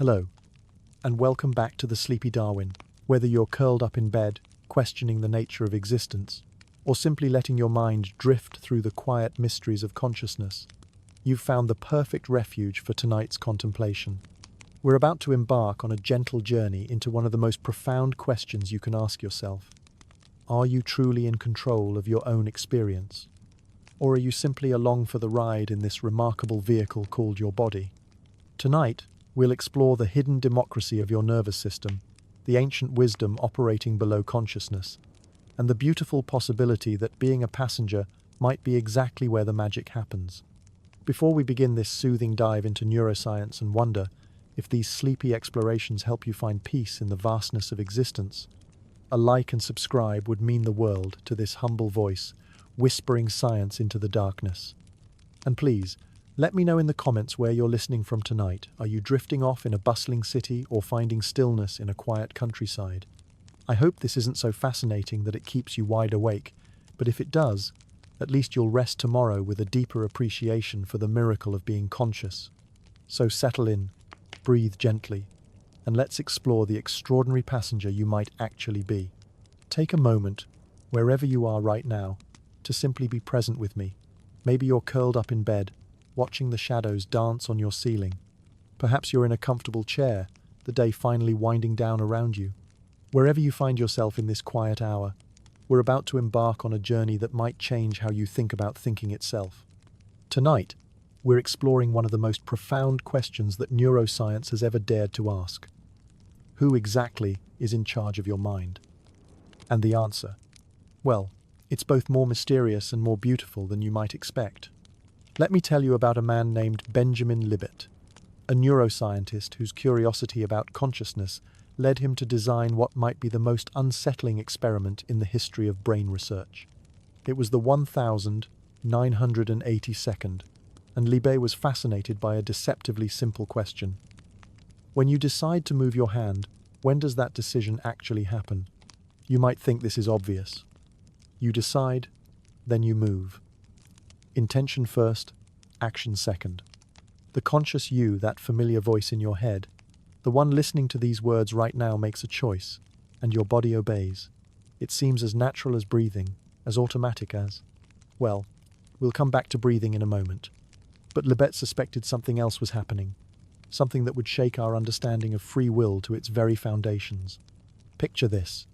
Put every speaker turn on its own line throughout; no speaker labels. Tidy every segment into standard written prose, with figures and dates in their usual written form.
Hello, and welcome back to the Sleepy Darwin. Whether you're curled up in bed, questioning the nature of existence, or simply letting your mind drift through the quiet mysteries of consciousness, you've found the perfect refuge for tonight's contemplation. We're about to embark on a gentle journey into one of the most profound questions you can ask yourself. Are you truly in control of your own experience? Or are you simply along for the ride in this remarkable vehicle called your body? Tonight, we'll explore the hidden democracy of your nervous system, the ancient wisdom operating below consciousness, and the beautiful possibility that being a passenger might be exactly where the magic happens. Before we begin this soothing dive into neuroscience and wonder if these sleepy explorations help you find peace in the vastness of existence, a like and subscribe would mean the world to this humble voice, whispering science into the darkness. And please, let me know in the comments where you're listening from tonight. Are you drifting off in a bustling city or finding stillness in a quiet countryside? I hope this isn't so fascinating that it keeps you wide awake, but if it does, at least you'll rest tomorrow with a deeper appreciation for the miracle of being conscious. So settle in, breathe gently, and let's explore the extraordinary passenger you might actually be. Take a moment, wherever you are right now, to simply be present with me. Maybe you're curled up in bed, watching the shadows dance on your ceiling. Perhaps you're in a comfortable chair, the day finally winding down around you. Wherever you find yourself in this quiet hour, we're about to embark on a journey that might change how you think about thinking itself. Tonight, we're exploring one of the most profound questions that neuroscience has ever dared to ask. Who exactly is in charge of your mind? And the answer? Well, it's both more mysterious and more beautiful than you might expect. Let me tell you about a man named Benjamin Libet, a neuroscientist whose curiosity about consciousness led him to design what might be the most unsettling experiment in the history of brain research. It was the 1982nd, and Libet was fascinated by a deceptively simple question. When you decide to move your hand, when does that decision actually happen? You might think this is obvious. You decide, then you move. Intention first, action second. The conscious you, that familiar voice in your head, the one listening to these words right now, makes a choice, and your body obeys. It seems as natural as breathing, as automatic as... Well, we'll come back to breathing in a moment. But Libet suspected something else was happening, something that would shake our understanding of free will to its very foundations. Picture this.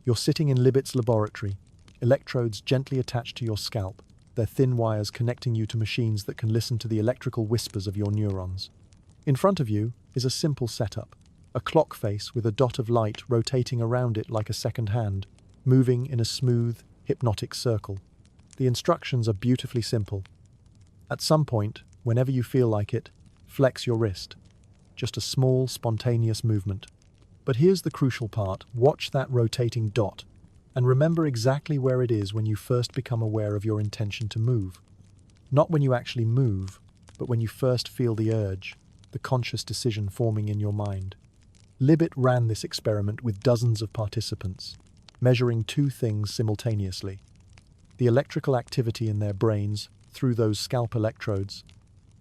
You're sitting in Libet's laboratory, electrodes gently attached to your scalp, their thin wires connecting you to machines that can listen to the electrical whispers of your neurons. In front of you is a simple setup, a clock face with a dot of light rotating around it like a second hand, moving in a smooth, hypnotic circle. The instructions are beautifully simple. At some point, whenever you feel like it, flex your wrist. Just a small, spontaneous movement. But here's the crucial part. Watch that rotating dot, and remember exactly where it is when you first become aware of your intention to move. Not when you actually move, but when you first feel the urge, the conscious decision forming in your mind. Libet ran this experiment with dozens of participants, measuring two things simultaneously: the electrical activity in their brains through those scalp electrodes,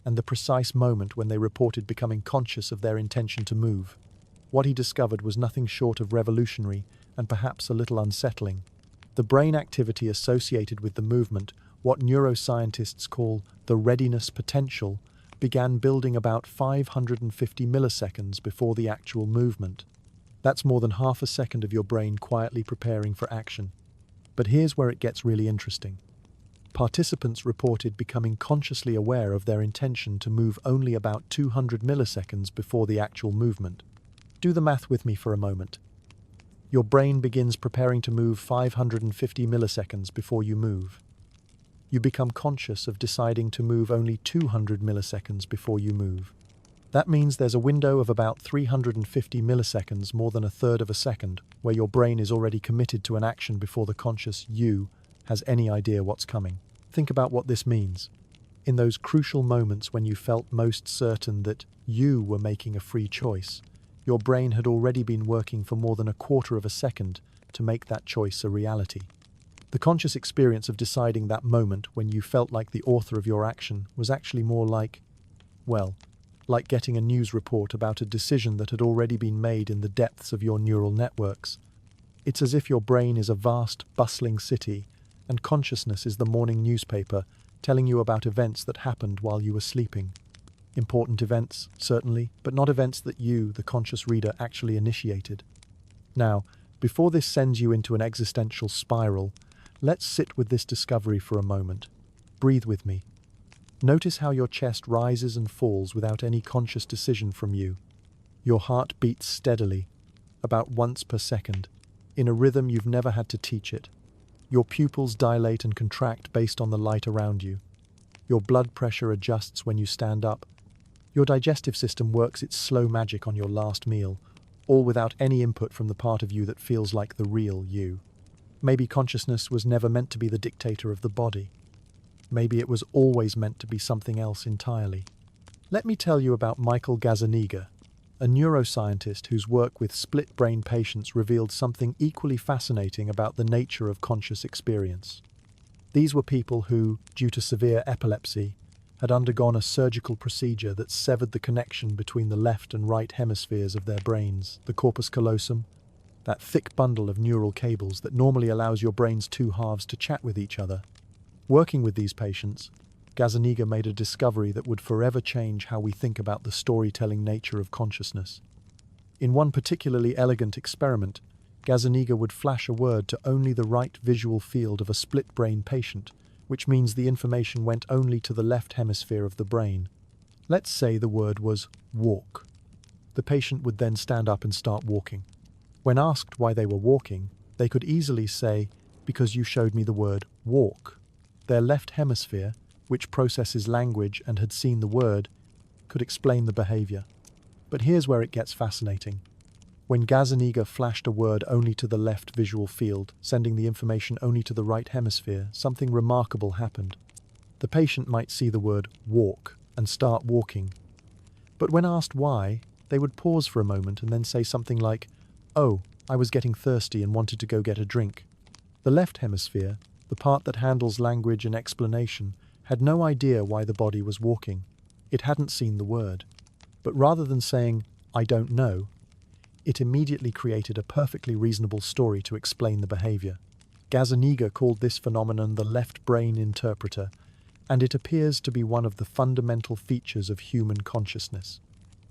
and the precise moment when they reported becoming conscious of their intention to move. What he discovered was nothing short of revolutionary and perhaps a little unsettling. The brain activity associated with the movement, what neuroscientists call the readiness potential, began building about 550 milliseconds before the actual movement. That's more than half a second of your brain quietly preparing for action. But here's where it gets really interesting. Participants reported becoming consciously aware of their intention to move only about 200 milliseconds before the actual movement. Do the math with me for a moment. Your brain begins preparing to move 550 milliseconds before you move. You become conscious of deciding to move only 200 milliseconds before you move. That means there's a window of about 350 milliseconds, more than a third of a second, where your brain is already committed to an action before the conscious you has any idea what's coming. Think about what this means. In those crucial moments when you felt most certain that you were making a free choice, your brain had already been working for more than a quarter of a second to make that choice a reality. The conscious experience of deciding that moment when you felt like the author of your action was actually more like, well, like getting a news report about a decision that had already been made in the depths of your neural networks. It's as if your brain is a vast, bustling city, and consciousness is the morning newspaper telling you about events that happened while you were sleeping. Important events, certainly, but not events that you, the conscious reader, actually initiated. Now, before this sends you into an existential spiral, let's sit with this discovery for a moment. Breathe with me. Notice how your chest rises and falls without any conscious decision from you. Your heart beats steadily, about once per second, in a rhythm you've never had to teach it. Your pupils dilate and contract based on the light around you. Your blood pressure adjusts when you stand up. Your digestive system works its slow magic on your last meal, all without any input from the part of you that feels like the real you. Maybe consciousness was never meant to be the dictator of the body. Maybe it was always meant to be something else entirely. Let me tell you about Michael Gazzaniga, a neuroscientist whose work with split-brain patients revealed something equally fascinating about the nature of conscious experience. These were people who, due to severe epilepsy, had undergone a surgical procedure that severed the connection between the left and right hemispheres of their brains, the corpus callosum, that thick bundle of neural cables that normally allows your brain's two halves to chat with each other. Working with these patients, Gazzaniga made a discovery that would forever change how we think about the storytelling nature of consciousness. In one particularly elegant experiment, Gazzaniga would flash a word to only the right visual field of a split-brain patient, which means the information went only to the left hemisphere of the brain. Let's say the word was walk. The patient would then stand up and start walking. When asked why they were walking, they could easily say, "Because you showed me the word walk." Their left hemisphere, which processes language and had seen the word, could explain the behavior. But here's where it gets fascinating. When Gazzaniga flashed a word only to the left visual field, sending the information only to the right hemisphere, something remarkable happened. The patient might see the word walk and start walking. But when asked why, they would pause for a moment and then say something like, "Oh, I was getting thirsty and wanted to go get a drink." The left hemisphere, the part that handles language and explanation, had no idea why the body was walking. It hadn't seen the word. But rather than saying, "I don't know," it immediately created a perfectly reasonable story to explain the behavior. Gazzaniga called this phenomenon the left brain interpreter, and it appears to be one of the fundamental features of human consciousness.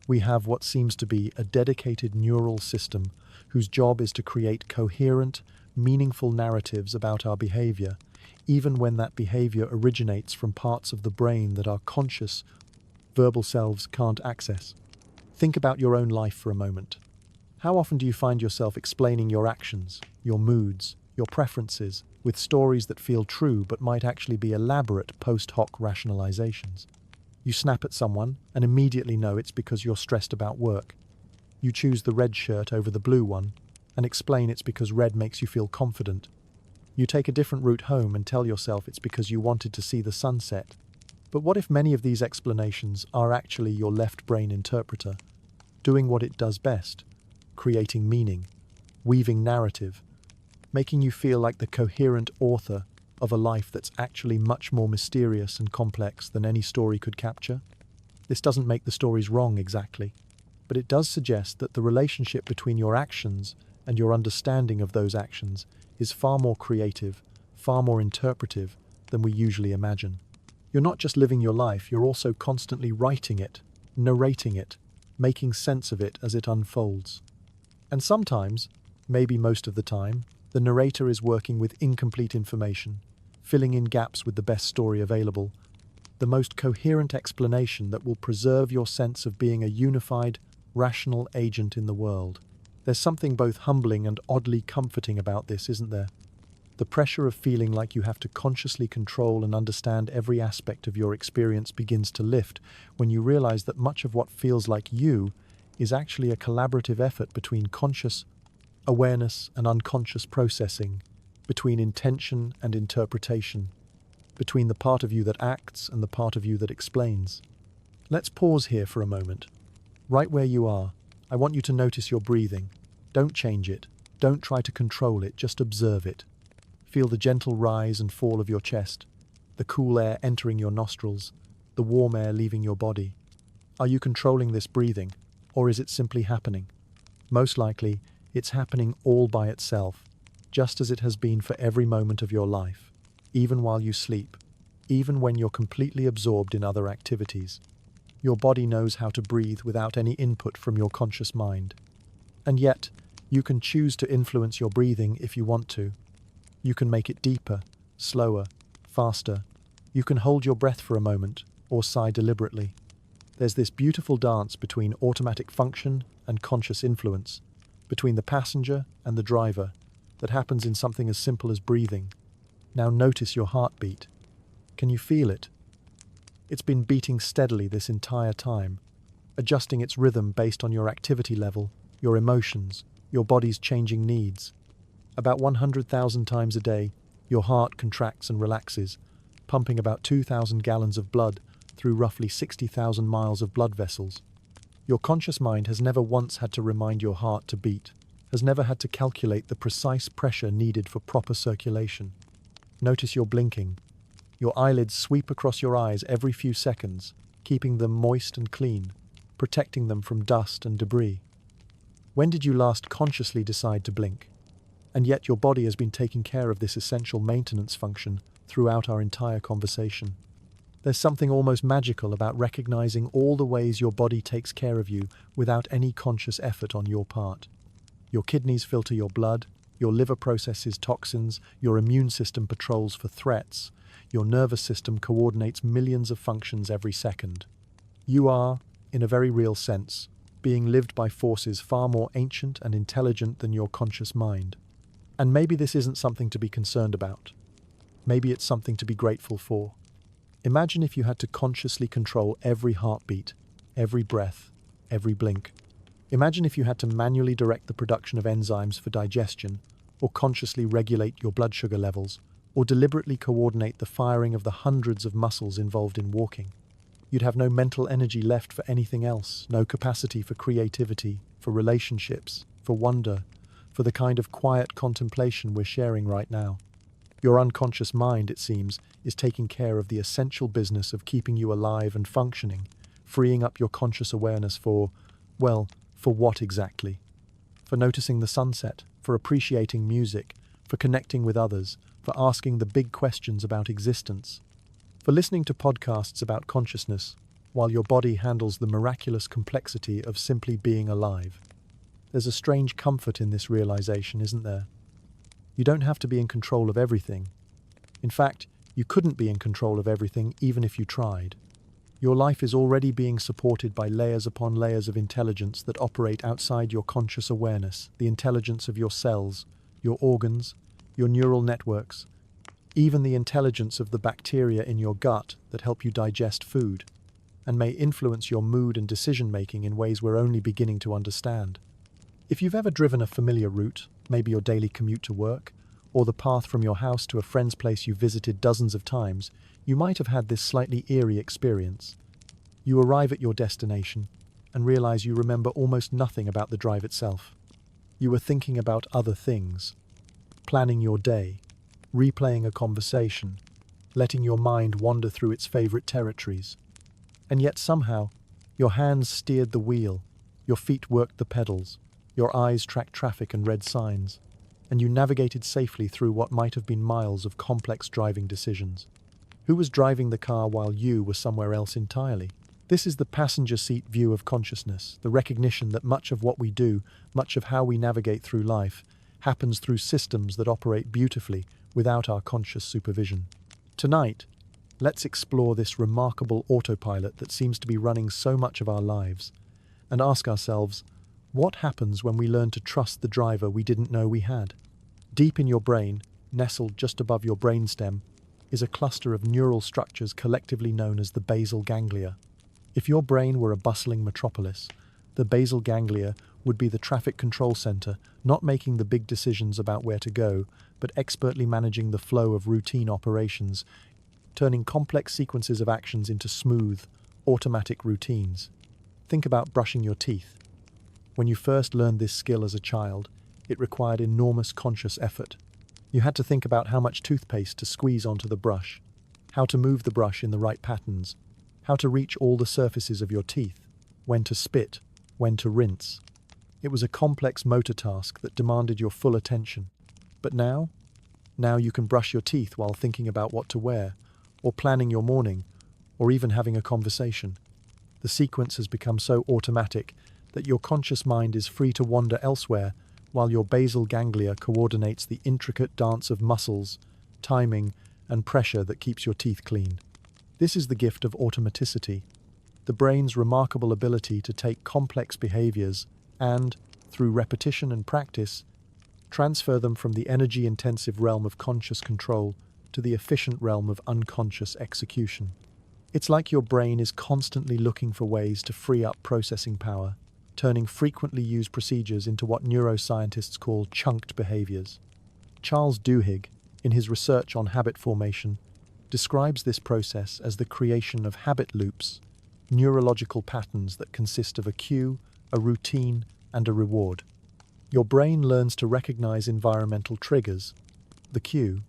We have what seems to be a dedicated neural system whose job is to create coherent, meaningful narratives about our behavior, even when that behavior originates from parts of the brain that our conscious, verbal selves can't access. Think about your own life for a moment. How often do you find yourself explaining your actions, your moods, your preferences, with stories that feel true but might actually be elaborate post hoc rationalizations? You snap at someone and immediately know it's because you're stressed about work. You choose the red shirt over the blue one and explain it's because red makes you feel confident. You take a different route home and tell yourself it's because you wanted to see the sunset. But what if many of these explanations are actually your left brain interpreter, doing what it does best, creating meaning, weaving narrative, making you feel like the coherent author of a life that's actually much more mysterious and complex than any story could capture? This doesn't make the stories wrong exactly, but it does suggest that the relationship between your actions and your understanding of those actions is far more creative, far more interpretive than we usually imagine. You're not just living your life, you're also constantly writing it, narrating it, making sense of it as it unfolds. And sometimes, maybe most of the time, the narrator is working with incomplete information, filling in gaps with the best story available, the most coherent explanation that will preserve your sense of being a unified, rational agent in the world. There's something both humbling and oddly comforting about this, isn't there? The pressure of feeling like you have to consciously control and understand every aspect of your experience begins to lift when you realize that much of what feels like you is actually a collaborative effort between conscious awareness and unconscious processing, between intention and interpretation, between the part of you that acts and the part of you that explains. Let's pause here for a moment. Right where you are, I want you to notice your breathing. Don't change it. Don't try to control it, just observe it. Feel the gentle rise and fall of your chest, the cool air entering your nostrils, the warm air leaving your body. Are you controlling this breathing, or is it simply happening? Most likely, it's happening all by itself, just as it has been for every moment of your life, even while you sleep, even when you're completely absorbed in other activities. Your body knows how to breathe without any input from your conscious mind. And yet, you can choose to influence your breathing if you want to. You can make it deeper, slower, faster. You can hold your breath for a moment, or sigh deliberately. There's this beautiful dance between automatic function and conscious influence, between the passenger and the driver, that happens in something as simple as breathing. Now notice your heartbeat. Can you feel it? It's been beating steadily this entire time, adjusting its rhythm based on your activity level, your emotions, your body's changing needs. About 100,000 times a day, your heart contracts and relaxes, pumping about 2,000 gallons of blood through roughly 60,000 miles of blood vessels. Your conscious mind has never once had to remind your heart to beat, has never had to calculate the precise pressure needed for proper circulation. Notice your blinking. Your eyelids sweep across your eyes every few seconds, keeping them moist and clean, protecting them from dust and debris. When did you last consciously decide to blink? And yet your body has been taking care of this essential maintenance function throughout our entire conversation. There's something almost magical about recognizing all the ways your body takes care of you without any conscious effort on your part. Your kidneys filter your blood, your liver processes toxins, your immune system patrols for threats, your nervous system coordinates millions of functions every second. You are, in a very real sense, being lived by forces far more ancient and intelligent than your conscious mind. And maybe this isn't something to be concerned about. Maybe it's something to be grateful for. Imagine if you had to consciously control every heartbeat, every breath, every blink. Imagine if you had to manually direct the production of enzymes for digestion, or consciously regulate your blood sugar levels, or deliberately coordinate the firing of the hundreds of muscles involved in walking. You'd have no mental energy left for anything else, no capacity for creativity, for relationships, for wonder, for the kind of quiet contemplation we're sharing right now. Your unconscious mind, it seems, is taking care of the essential business of keeping you alive and functioning, freeing up your conscious awareness for what exactly? For noticing the sunset, for appreciating music, for connecting with others, for asking the big questions about existence, for listening to podcasts about consciousness, while your body handles the miraculous complexity of simply being alive. There's a strange comfort in this realization, isn't there? You don't have to be in control of everything. In fact, you couldn't be in control of everything even if you tried. Your life is already being supported by layers upon layers of intelligence that operate outside your conscious awareness, the intelligence of your cells, your organs, your neural networks, even the intelligence of the bacteria in your gut that help you digest food, and may influence your mood and decision-making in ways we're only beginning to understand. If you've ever driven a familiar route, maybe your daily commute to work, or the path from your house to a friend's place you visited dozens of times, you might have had this slightly eerie experience. You arrive at your destination and realize you remember almost nothing about the drive itself. You were thinking about other things, planning your day, replaying a conversation, letting your mind wander through its favorite territories. And yet somehow, your hands steered the wheel, your feet worked the pedals, your eyes tracked traffic and read signs, and you navigated safely through what might have been miles of complex driving decisions. Who was driving the car while you were somewhere else entirely? This is the passenger seat view of consciousness, the recognition that much of what we do, much of how we navigate through life, happens through systems that operate beautifully without our conscious supervision. Tonight, let's explore this remarkable autopilot that seems to be running so much of our lives, and ask ourselves, what happens when we learn to trust the driver we didn't know we had? Deep in your brain, nestled just above your brainstem, is a cluster of neural structures collectively known as the basal ganglia. If your brain were a bustling metropolis, the basal ganglia would be the traffic control center, not making the big decisions about where to go, but expertly managing the flow of routine operations, turning complex sequences of actions into smooth, automatic routines. Think about brushing your teeth. When you first learned this skill as a child, it required enormous conscious effort. You had to think about how much toothpaste to squeeze onto the brush, how to move the brush in the right patterns, how to reach all the surfaces of your teeth. when to spit, when to rinse. It was a complex motor task that demanded your full attention. But now you can brush your teeth while thinking about what to wear, or planning your morning, or even having a conversation. The sequence has become so automatic that your conscious mind is free to wander elsewhere while your basal ganglia coordinates the intricate dance of muscles, timing, and pressure that keeps your teeth clean. This is the gift of automaticity, the brain's remarkable ability to take complex behaviors and, through repetition and practice, transfer them from the energy-intensive realm of conscious control to the efficient realm of unconscious execution. It's like your brain is constantly looking for ways to free up processing power, turning frequently used procedures into what neuroscientists call chunked behaviors. Charles Duhigg, in his research on habit formation, describes this process as the creation of habit loops, neurological patterns that consist of a cue, a routine, and a reward. Your brain learns to recognize environmental triggers, the cue,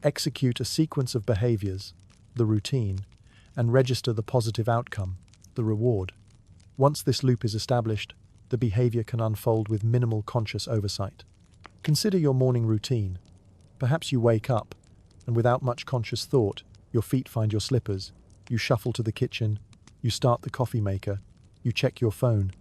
execute a sequence of behaviors, the routine, and register the positive outcome, the reward. Once this loop is established, the behavior can unfold with minimal conscious oversight. Consider your morning routine. Perhaps you wake up, and without much conscious thought, your feet find your slippers, you shuffle to the kitchen, you start the coffee maker, you check your phone.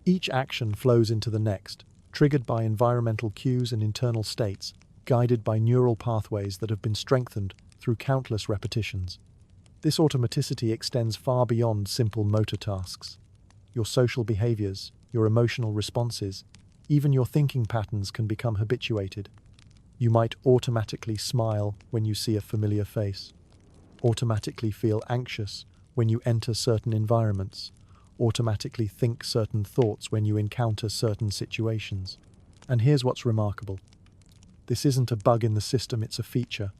Each action flows into the next, triggered by environmental cues and internal states, guided by neural pathways that have been strengthened through countless repetitions. This automaticity extends far beyond simple motor tasks. Your social behaviors, your emotional responses, even your thinking patterns can become habituated. You might automatically smile when you see a familiar face, automatically feel anxious when you enter certain environments, automatically think certain thoughts when you encounter certain situations. And here's what's remarkable. This isn't a bug in the system, it's a feature.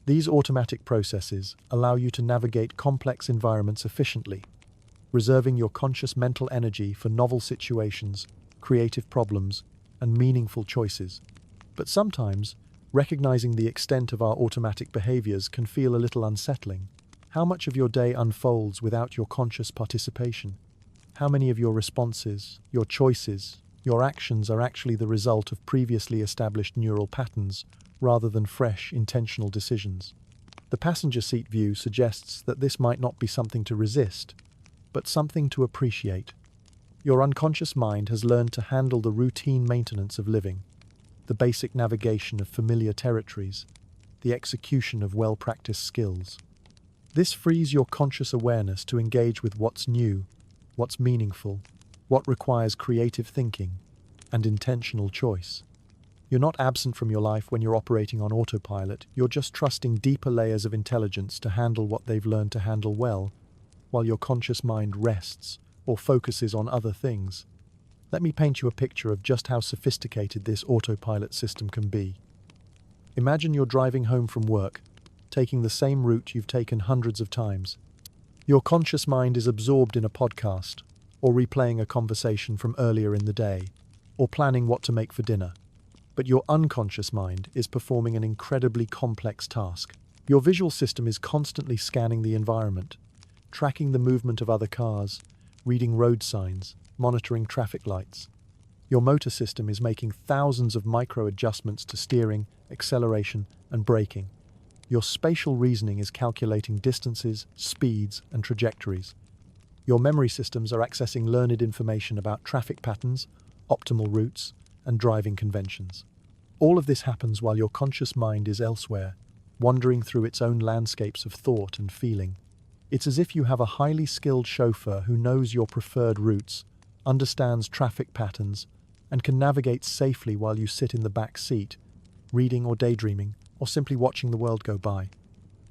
These automatic processes allow you to navigate complex environments efficiently, reserving your conscious mental energy for novel situations, creative problems, and meaningful choices. But sometimes, recognizing the extent of our automatic behaviors can feel a little unsettling. How much of your day unfolds without your conscious participation? How many of your responses, your choices, your actions are actually the result of previously established neural patterns rather than fresh, intentional decisions? The passenger seat view suggests that this might not be something to resist, but something to appreciate. Your unconscious mind has learned to handle the routine maintenance of living, the basic navigation of familiar territories, the execution of well-practiced skills. This frees your conscious awareness to engage with what's new, what's meaningful, what requires creative thinking and intentional choice. You're not absent from your life when you're operating on autopilot, you're just trusting deeper layers of intelligence to handle what they've learned to handle well, while your conscious mind rests or focuses on other things. Let me paint you a picture of just how sophisticated this autopilot system can be. Imagine you're driving home from work, taking the same route you've taken hundreds of times. Your conscious mind is absorbed in a podcast, or replaying a conversation from earlier in the day, or planning what to make for dinner. But your unconscious mind is performing an incredibly complex task. Your visual system is constantly scanning the environment, tracking the movement of other cars, reading road signs, monitoring traffic lights. Your motor system is making thousands of micro-adjustments to steering, acceleration, and braking. Your spatial reasoning is calculating distances, speeds, and trajectories. Your memory systems are accessing learned information about traffic patterns, optimal routes, and driving conventions. All of this happens while your conscious mind is elsewhere, wandering through its own landscapes of thought and feeling. It's as if you have a highly skilled chauffeur who knows your preferred routes, understands traffic patterns, and can navigate safely while you sit in the back seat, reading or daydreaming, or simply watching the world go by.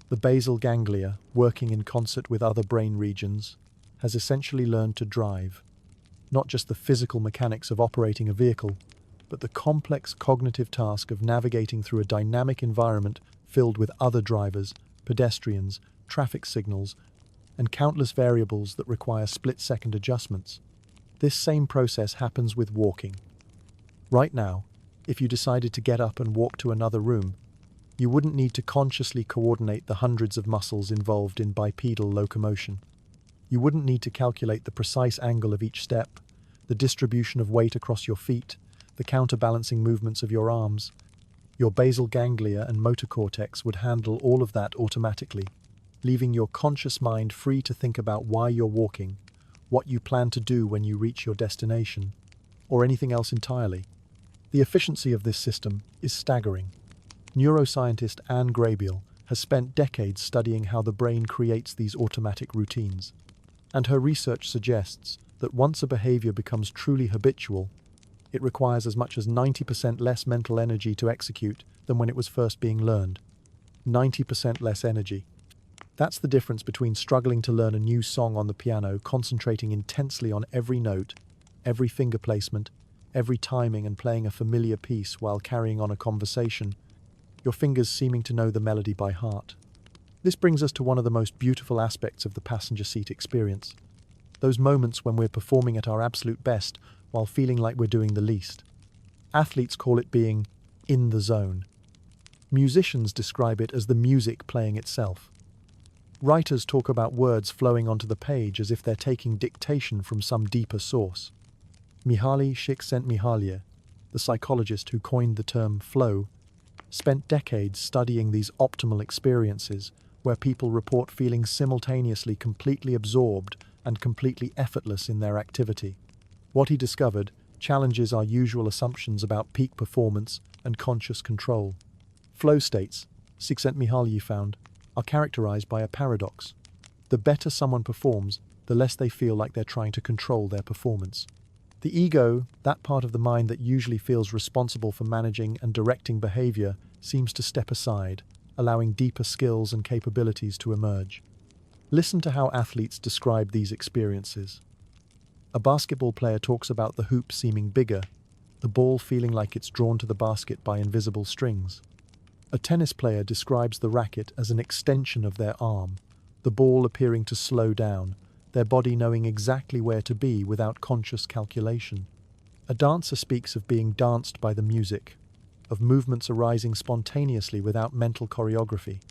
The basal ganglia, working in concert with other brain regions, has essentially learned to drive, not just the physical mechanics of operating a vehicle, but the complex cognitive task of navigating through a dynamic environment filled with other drivers, pedestrians, traffic signals, and countless variables that require split-second adjustments. This same process happens with walking. Right now, if you decided to get up and walk to another room, you wouldn't need to consciously coordinate the hundreds of muscles involved in bipedal locomotion. You wouldn't need to calculate the precise angle of each step, the distribution of weight across your feet, the counterbalancing movements of your arms. Your basal ganglia and motor cortex would handle all of that automatically, leaving your conscious mind free to think about why you're walking, what you plan to do when you reach your destination, or anything else entirely. The efficiency of this system is staggering. Neuroscientist Anne Graybiel has spent decades studying how the brain creates these automatic routines, and her research suggests that once a behavior becomes truly habitual, it requires as much as 90% less mental energy to execute than when it was first being learned. 90% less energy. That's the difference between struggling to learn a new song on the piano, concentrating intensely on every note, every finger placement, every timing, and playing a familiar piece while carrying on a conversation, your fingers seeming to know the melody by heart. This brings us to one of the most beautiful aspects of the passenger seat experience. Those moments when we're performing at our absolute best while feeling like we're doing the least. Athletes call it being in the zone. Musicians describe it as the music playing itself. Writers talk about words flowing onto the page as if they're taking dictation from some deeper source. Mihaly Csikszentmihalyi, the psychologist who coined the term flow, spent decades studying these optimal experiences where people report feeling simultaneously completely absorbed and completely effortless in their activity. What he discovered challenges our usual assumptions about peak performance and conscious control. Flow states, Csikszentmihalyi found, are characterized by a paradox. The better someone performs, the less they feel like they're trying to control their performance. The ego, that part of the mind that usually feels responsible for managing and directing behavior, seems to step aside, allowing deeper skills and capabilities to emerge. Listen to how athletes describe these experiences. A basketball player talks about the hoop seeming bigger, the ball feeling like it's drawn to the basket by invisible strings. A tennis player describes the racket as an extension of their arm, the ball appearing to slow down, their body knowing exactly where to be without conscious calculation. A dancer speaks of being danced by the music, of movements arising spontaneously without mental choreography.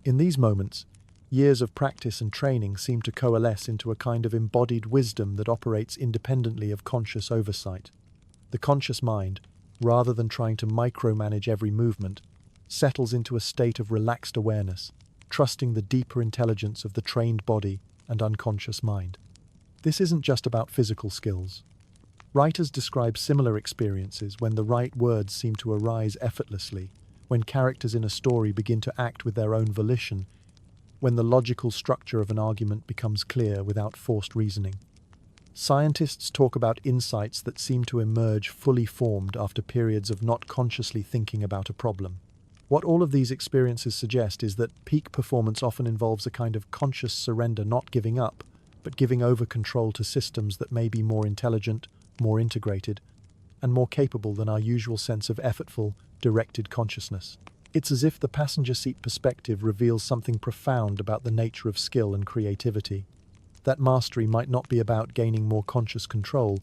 In these moments, years of practice and training seem to coalesce into a kind of embodied wisdom that operates independently of conscious oversight. The conscious mind, rather than trying to micromanage every movement, settles into a state of relaxed awareness, trusting the deeper intelligence of the trained body and unconscious mind. This isn't just about physical skills. Writers describe similar experiences when the right words seem to arise effortlessly, when characters in a story begin to act with their own volition, when the logical structure of an argument becomes clear without forced reasoning. Scientists talk about insights that seem to emerge fully formed after periods of not consciously thinking about a problem. What all of these experiences suggest is that peak performance often involves a kind of conscious surrender, not giving up, but giving over control to systems that may be more intelligent, more integrated, and more capable than our usual sense of effortful, directed consciousness. It's as if the passenger seat perspective reveals something profound about the nature of skill and creativity. That mastery might not be about gaining more conscious control,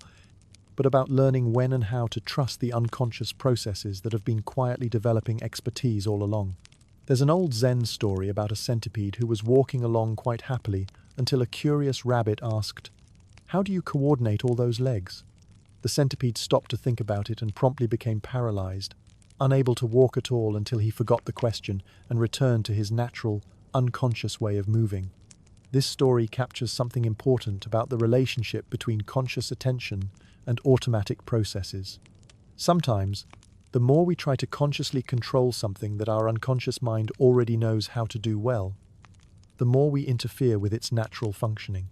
but about learning when and how to trust the unconscious processes that have been quietly developing expertise all along. There's an old Zen story about a centipede who was walking along quite happily until a curious rabbit asked, "How do you coordinate all those legs?" The centipede stopped to think about it and promptly became paralyzed, unable to walk at all until he forgot the question and returned to his natural, unconscious way of moving. This story captures something important about the relationship between conscious attention and automatic processes. Sometimes, the more we try to consciously control something that our unconscious mind already knows how to do well, the more we interfere with its natural functioning.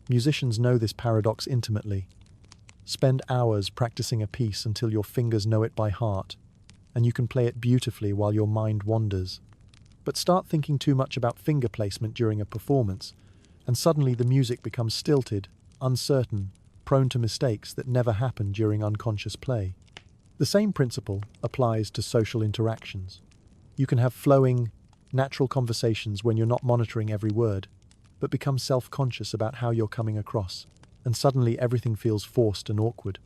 Musicians know this paradox intimately. Spend hours practicing a piece until your fingers know it by heart, and you can play it beautifully while your mind wanders. But start thinking too much about finger placement during a performance, and suddenly the music becomes stilted, uncertain, prone to mistakes that never happen during unconscious play. The same principle applies to social interactions. You can have flowing, natural conversations when you're not monitoring every word, but become self-conscious about how you're coming across, and suddenly everything feels forced and awkward.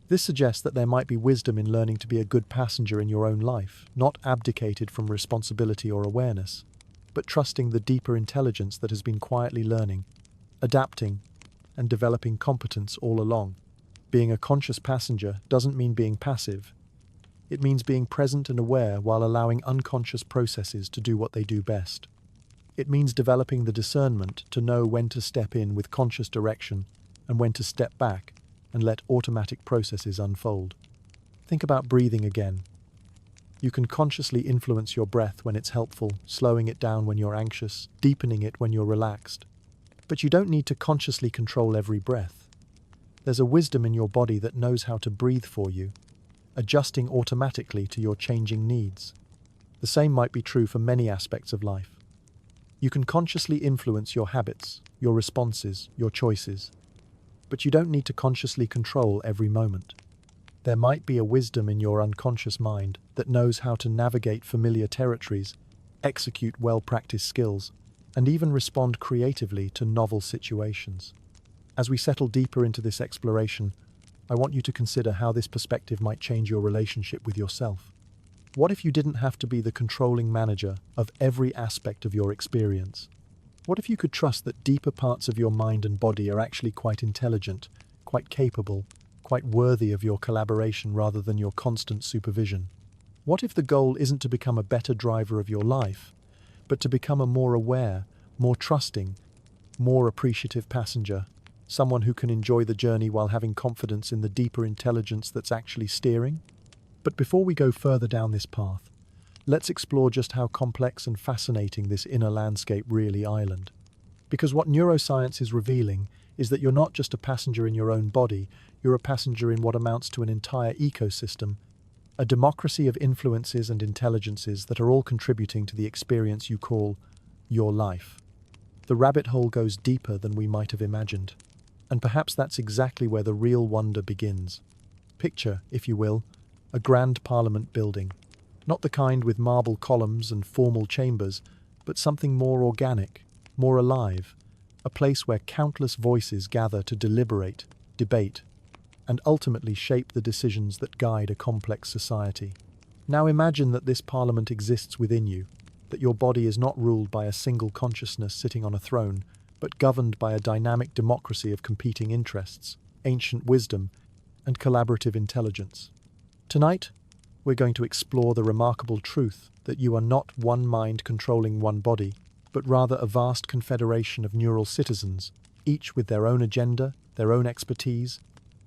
This suggests that there might be wisdom in learning to be a good passenger in your own life, not abdicated from responsibility or awareness, but trusting the deeper intelligence that has been quietly learning adapting, and developing competence all along. Being a conscious passenger doesn't mean being passive. It means being present and aware while allowing unconscious processes to do what they do best. It means developing the discernment to know when to step in with conscious direction and when to step back and let automatic processes unfold. Think about breathing again. You can consciously influence your breath when it's helpful, slowing it down when you're anxious, deepening it when you're relaxed. But you don't need to consciously control every breath. There's a wisdom in your body that knows how to breathe for you, adjusting automatically to your changing needs. The same might be true for many aspects of life. You can consciously influence your habits, your responses, your choices, but you don't need to consciously control every moment. There might be a wisdom in your unconscious mind that knows how to navigate familiar territories, execute well-practiced skills, and even respond creatively to novel situations. As we settle deeper into this exploration, I want you to consider how this perspective might change your relationship with yourself. What if you didn't have to be the controlling manager of every aspect of your experience? What if you could trust that deeper parts of your mind and body are actually quite intelligent, quite capable, quite worthy of your collaboration rather than your constant supervision? What if the goal isn't to become a better driver of your life, but to become a more aware, more trusting, more appreciative passenger? Someone who can enjoy the journey while having confidence in the deeper intelligence that's actually steering? But before we go further down this path, let's explore just how complex and fascinating this inner landscape really is. Because what neuroscience is revealing is that you're not just a passenger in your own body, you're a passenger in what amounts to an entire ecosystem, a democracy of influences and intelligences that are all contributing to the experience you call your life. The rabbit hole goes deeper than we might have imagined. And perhaps that's exactly where the real wonder begins. Picture, if you will, a grand parliament building. Not the kind with marble columns and formal chambers, but something more organic, more alive. A place where countless voices gather to deliberate, debate, and ultimately shape the decisions that guide a complex society. Now imagine that this parliament exists within you, that your body is not ruled by a single consciousness sitting on a throne, but governed by a dynamic democracy of competing interests, ancient wisdom, and collaborative intelligence. Tonight, we're going to explore the remarkable truth that you are not one mind controlling one body, but rather a vast confederation of neural citizens, each with their own agenda, their own expertise,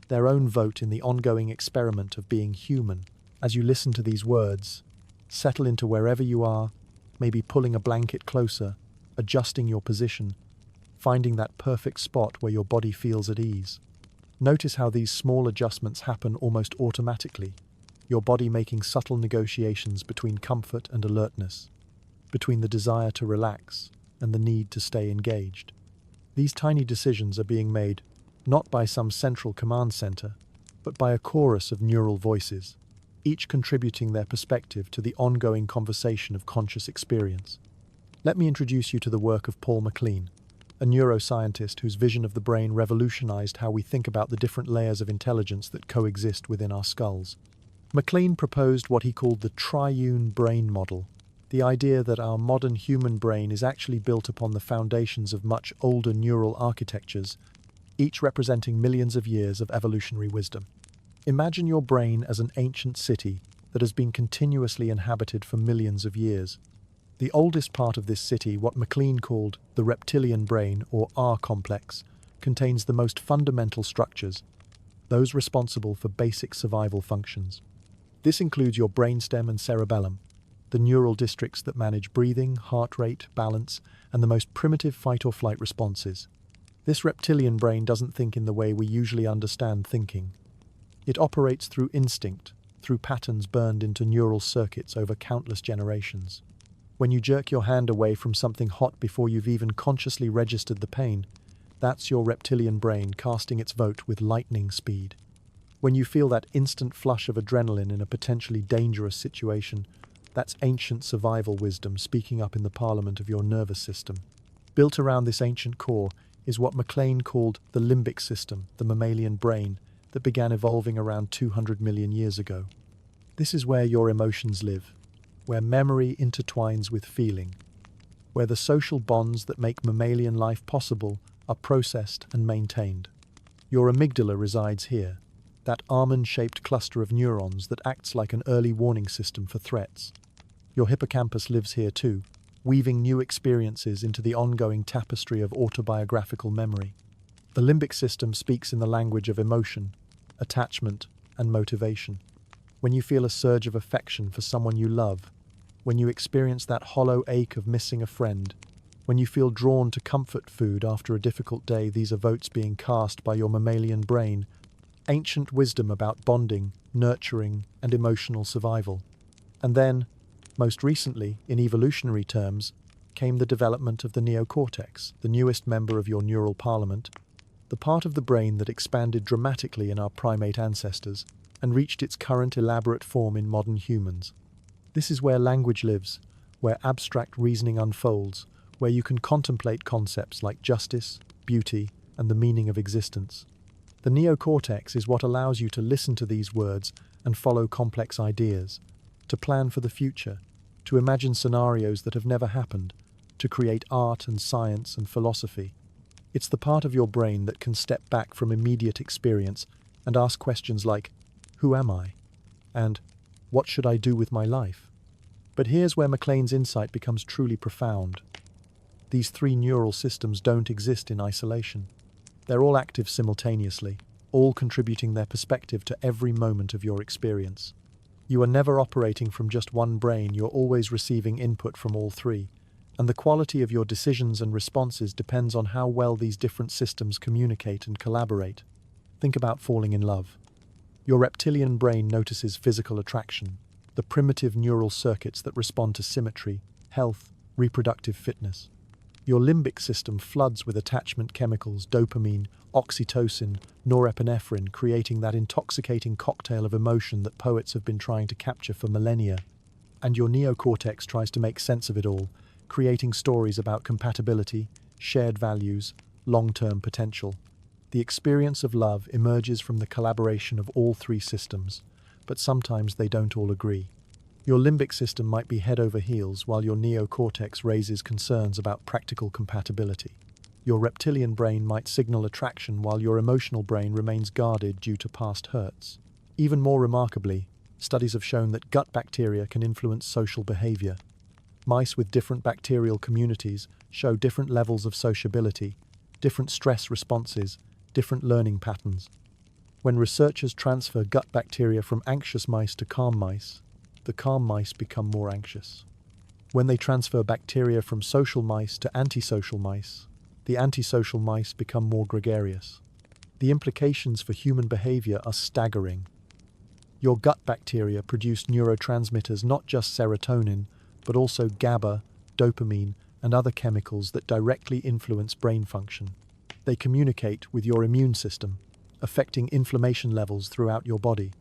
their own vote in the ongoing experiment of being human. As you listen to these words, settle into wherever you are, maybe pulling a blanket closer, adjusting your position, finding that perfect spot where your body feels at ease. Notice how these small adjustments happen almost automatically, your body making subtle negotiations between comfort and alertness, between the desire to relax and the need to stay engaged. These tiny decisions are being made not by some central command center, but by a chorus of neural voices, each contributing their perspective to the ongoing conversation of conscious experience. Let me introduce you to the work of Paul MacLean, a neuroscientist whose vision of the brain revolutionized how we think about the different layers of intelligence that coexist within our skulls. MacLean proposed what he called the triune brain model, the idea that our modern human brain is actually built upon the foundations of much older neural architectures, each representing millions of years of evolutionary wisdom. Imagine your brain as an ancient city that has been continuously inhabited for millions of years. The oldest part of this city, what MacLean called the reptilian brain, or R complex, contains the most fundamental structures, those responsible for basic survival functions. This includes your brainstem and cerebellum, the neural districts that manage breathing, heart rate, balance, and the most primitive fight-or-flight responses. This reptilian brain doesn't think in the way we usually understand thinking. It operates through instinct, through patterns burned into neural circuits over countless generations. When you jerk your hand away from something hot before you've even consciously registered the pain, that's your reptilian brain casting its vote with lightning speed. When you feel that instant flush of adrenaline in a potentially dangerous situation, that's ancient survival wisdom speaking up in the parliament of your nervous system. Built around this ancient core is what MacLean called the limbic system, the mammalian brain, that began evolving around 200 million years ago. This is where your emotions live, where memory intertwines with feeling, where the social bonds that make mammalian life possible are processed and maintained. Your amygdala resides here, that almond-shaped cluster of neurons that acts like an early warning system for threats. Your hippocampus lives here too, weaving new experiences into the ongoing tapestry of autobiographical memory. The limbic system speaks in the language of emotion, attachment, and motivation. When you feel a surge of affection for someone you love, when you experience that hollow ache of missing a friend, when you feel drawn to comfort food after a difficult day, these are votes being cast by your mammalian brain, ancient wisdom about bonding, nurturing, and emotional survival. And then, most recently, in evolutionary terms, came the development of the neocortex, the newest member of your neural parliament, the part of the brain that expanded dramatically in our primate ancestors and reached its current elaborate form in modern humans. This is where language lives, where abstract reasoning unfolds, where you can contemplate concepts like justice, beauty, and the meaning of existence. The neocortex is what allows you to listen to these words and follow complex ideas, to plan for the future, to imagine scenarios that have never happened, to create art and science and philosophy. It's the part of your brain that can step back from immediate experience and ask questions like, "Who am I?" and "What should I do with my life?" But here's where McLean's insight becomes truly profound. These three neural systems don't exist in isolation. They're all active simultaneously, all contributing their perspective to every moment of your experience. You are never operating from just one brain, you're always receiving input from all three, and the quality of your decisions and responses depends on how well these different systems communicate and collaborate. Think about falling in love. Your reptilian brain notices physical attraction, the primitive neural circuits that respond to symmetry, health, reproductive fitness. Your limbic system floods with attachment chemicals, dopamine, oxytocin, norepinephrine, creating that intoxicating cocktail of emotion that poets have been trying to capture for millennia. And your neocortex tries to make sense of it all, creating stories about compatibility, shared values, long-term potential. The experience of love emerges from the collaboration of all three systems, but sometimes they don't all agree. Your limbic system might be head over heels while your neocortex raises concerns about practical compatibility. Your reptilian brain might signal attraction while your emotional brain remains guarded due to past hurts. Even more remarkably, studies have shown that gut bacteria can influence social behavior. Mice with different bacterial communities show different levels of sociability, different stress responses, different learning patterns. When researchers transfer gut bacteria from anxious mice to calm mice, the calm mice become more anxious. When they transfer bacteria from social mice to antisocial mice, the antisocial mice become more gregarious. The implications for human behavior are staggering. Your gut bacteria produce neurotransmitters, not just serotonin, but also GABA, dopamine, and other chemicals that directly influence brain function. They communicate with your immune system, affecting inflammation levels throughout your body.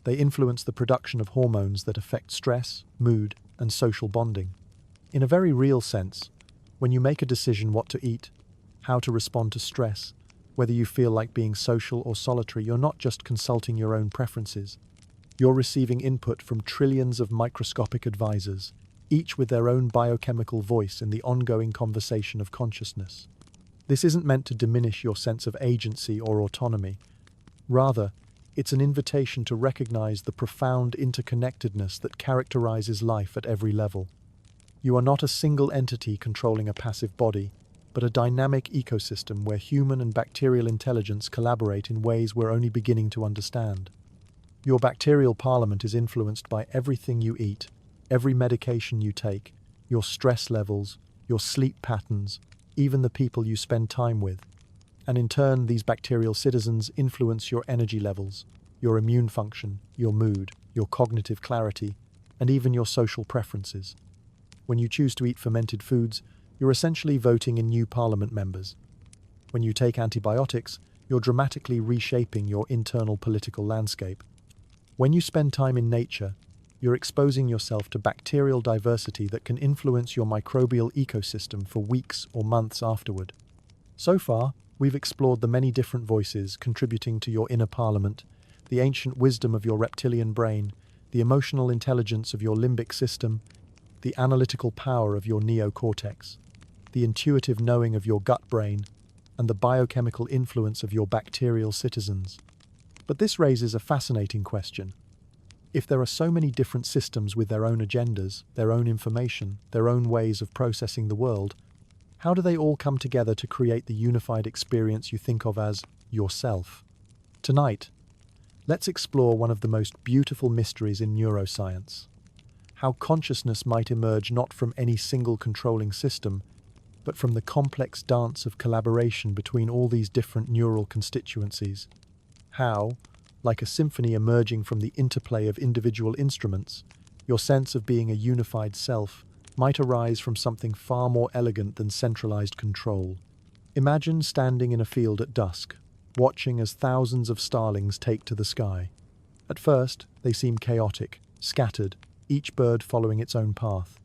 They influence the production of hormones that affect stress, mood, and social bonding. In a very real sense, when you make a decision what to eat, how to respond to stress, whether you feel like being social or solitary, you're not just consulting your own preferences. You're receiving input from trillions of microscopic advisors, each with their own biochemical voice in the ongoing conversation of consciousness. This isn't meant to diminish your sense of agency or autonomy. Rather, it's an invitation to recognize the profound interconnectedness that characterizes life at every level. You are not a single entity controlling a passive body, but a dynamic ecosystem where human and bacterial intelligence collaborate in ways we're only beginning to understand. Your bacterial parliament is influenced by everything you eat, every medication you take, your stress levels, your sleep patterns, even the people you spend time with. And in turn, these bacterial citizens influence your energy levels, your immune function, your mood, your cognitive clarity, and even your social preferences. When you choose to eat fermented foods, you're essentially voting in new parliament members. When you take antibiotics, you're dramatically reshaping your internal political landscape. When you spend time in nature, you're exposing yourself to bacterial diversity that can influence your microbial ecosystem for weeks or months afterward. So far, we've explored the many different voices contributing to your inner parliament, the ancient wisdom of your reptilian brain, the emotional intelligence of your limbic system, the analytical power of your neocortex, the intuitive knowing of your gut brain, and the biochemical influence of your bacterial citizens. But this raises a fascinating question. If there are so many different systems with their own agendas, their own information, their own ways of processing the world, how do they all come together to create the unified experience you think of as yourself? Tonight, let's explore one of the most beautiful mysteries in neuroscience: how consciousness might emerge not from any single controlling system, but from the complex dance of collaboration between all these different neural constituencies. How, like a symphony emerging from the interplay of individual instruments, your sense of being a unified self might arise from something far more elegant than centralized control. Imagine standing in a field at dusk, watching as thousands of starlings take to the sky. At first, they seem chaotic, scattered, each bird following its own path.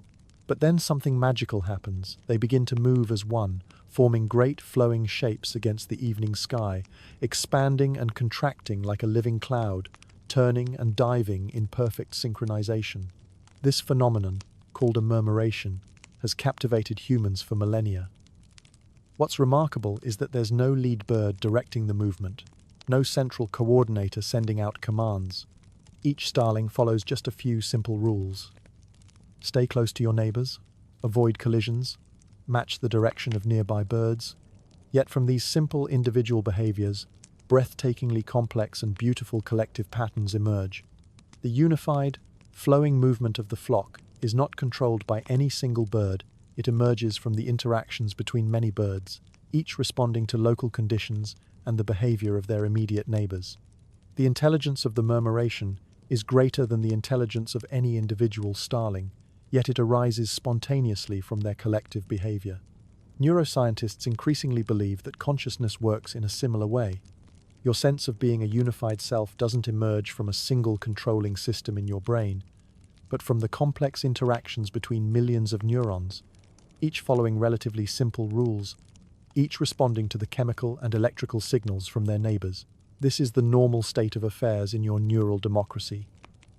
But then something magical happens. They begin to move as one, forming great flowing shapes against the evening sky, expanding and contracting like a living cloud, turning and diving in perfect synchronization. This phenomenon, called a murmuration, has captivated humans for millennia. What's remarkable is that there's no lead bird directing the movement, no central coordinator sending out commands. Each starling follows just a few simple rules. Stay close to your neighbors, avoid collisions, match the direction of nearby birds. Yet from these simple individual behaviors, breathtakingly complex and beautiful collective patterns emerge. The unified, flowing movement of the flock is not controlled by any single bird. It emerges from the interactions between many birds, each responding to local conditions and the behavior of their immediate neighbors. The intelligence of the murmuration is greater than the intelligence of any individual starling, yet it arises spontaneously from their collective behavior. Neuroscientists increasingly believe that consciousness works in a similar way. Your sense of being a unified self doesn't emerge from a single controlling system in your brain, but from the complex interactions between millions of neurons, each following relatively simple rules, each responding to the chemical and electrical signals from their neighbors. This is the normal state of affairs in your neural democracy.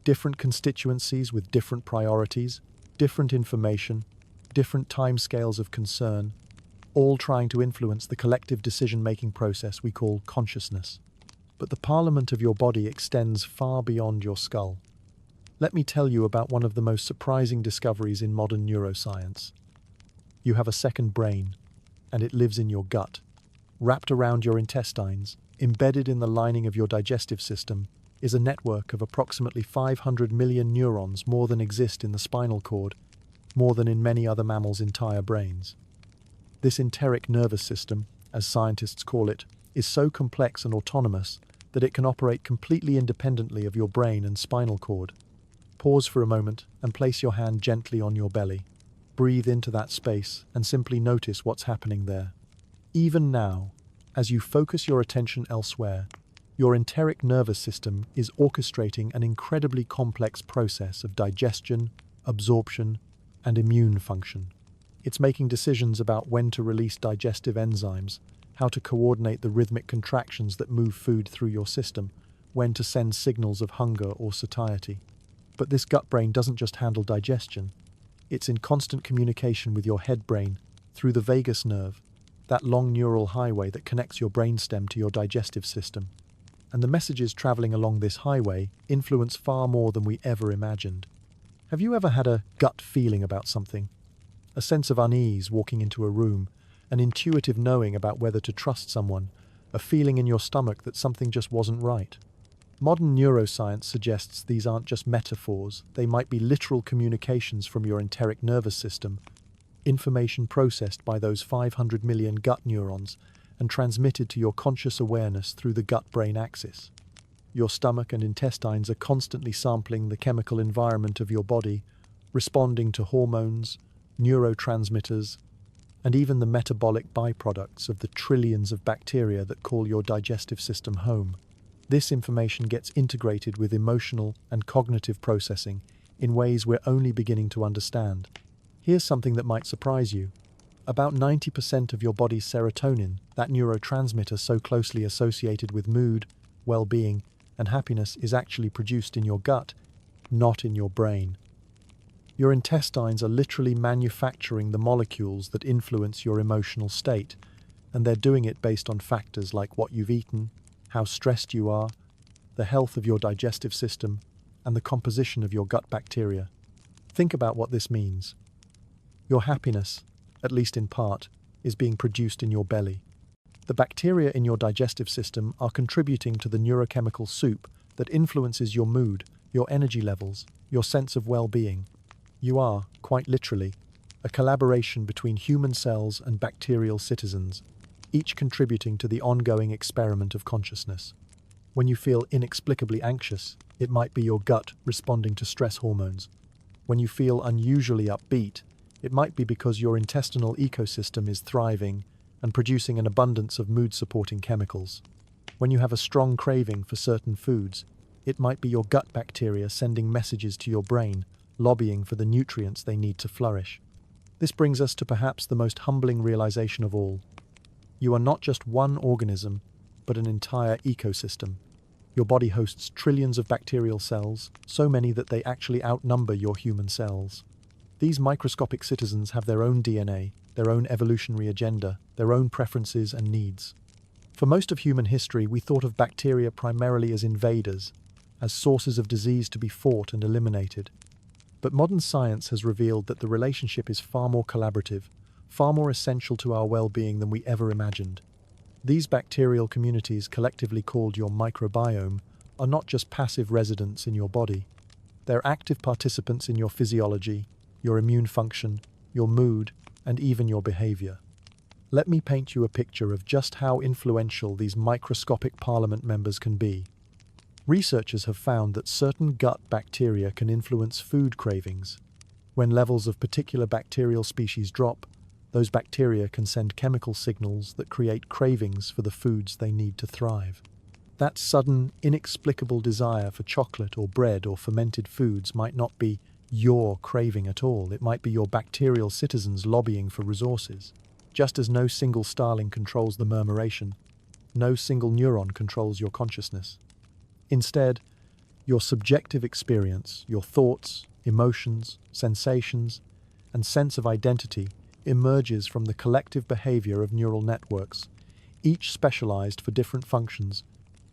Different constituencies with different priorities, different information, different timescales of concern, all trying to influence the collective decision-making process we call consciousness. But the parliament of your body extends far beyond your skull. Let me tell you about one of the most surprising discoveries in modern neuroscience. You have a second brain, and it lives in your gut. Wrapped around your intestines, embedded in the lining of your digestive system, is a network of approximately 500 million neurons, more than exist in the spinal cord, more than in many other mammals' entire brains. This enteric nervous system, as scientists call it, is so complex and autonomous that it can operate completely independently of your brain and spinal cord. Pause for a moment and place your hand gently on your belly. Breathe into that space and simply notice what's happening there. Even now, as you focus your attention elsewhere, your enteric nervous system is orchestrating an incredibly complex process of digestion, absorption, and immune function. It's making decisions about when to release digestive enzymes, how to coordinate the rhythmic contractions that move food through your system, when to send signals of hunger or satiety. But this gut brain doesn't just handle digestion. It's in constant communication with your head brain through the vagus nerve, that long neural highway that connects your brainstem to your digestive system. And the messages traveling along this highway influence far more than we ever imagined. Have you ever had a gut feeling about something? A sense of unease walking into a room, an intuitive knowing about whether to trust someone, a feeling in your stomach that something just wasn't right? Modern neuroscience suggests these aren't just metaphors, they might be literal communications from your enteric nervous system, information processed by those 500 million gut neurons and transmitted to your conscious awareness through the gut-brain axis. Your stomach and intestines are constantly sampling the chemical environment of your body, responding to hormones, neurotransmitters, and even the metabolic byproducts of the trillions of bacteria that call your digestive system home. This information gets integrated with emotional and cognitive processing in ways we're only beginning to understand. Here's something that might surprise you. About 90% of your body's serotonin, that neurotransmitter so closely associated with mood, well-being, and happiness, is actually produced in your gut, not in your brain. Your intestines are literally manufacturing the molecules that influence your emotional state, And they're doing it based on factors like what you've eaten, how stressed you are, the health of your digestive system, and the composition of your gut bacteria. Think about what this means. Your happiness, at least in part, is being produced in your belly. The bacteria in your digestive system are contributing to the neurochemical soup that influences your mood, your energy levels, your sense of well-being. You are, quite literally, a collaboration between human cells and bacterial citizens, each contributing to the ongoing experiment of consciousness. When you feel inexplicably anxious, it might be your gut responding to stress hormones. When you feel unusually upbeat, it might be because your intestinal ecosystem is thriving and producing an abundance of mood-supporting chemicals. When you have a strong craving for certain foods, it might be your gut bacteria sending messages to your brain, lobbying for the nutrients they need to flourish. This brings us to perhaps the most humbling realization of all. You are not just one organism, but an entire ecosystem. Your body hosts trillions of bacterial cells, so many that they actually outnumber your human cells. These microscopic citizens have their own DNA, their own evolutionary agenda, their own preferences and needs. For most of human history, we thought of bacteria primarily as invaders, as sources of disease to be fought and eliminated. But modern science has revealed that the relationship is far more collaborative, far more essential to our well-being than we ever imagined. These bacterial communities, collectively called your microbiome, are not just passive residents in your body. They're active participants in your physiology, your immune function, your mood, and even your behavior. Let me paint you a picture of just how influential these microscopic parliament members can be. Researchers have found that certain gut bacteria can influence food cravings. When levels of particular bacterial species drop, those bacteria can send chemical signals that create cravings for the foods they need to thrive. That sudden, inexplicable desire for chocolate or bread or fermented foods might not be your craving at all. It might be your bacterial citizens lobbying for resources. Just as no single starling controls the murmuration, no single neuron controls your consciousness. Instead, your subjective experience, your thoughts, emotions, sensations, and sense of identity emerges from the collective behavior of neural networks, each specialized for different functions,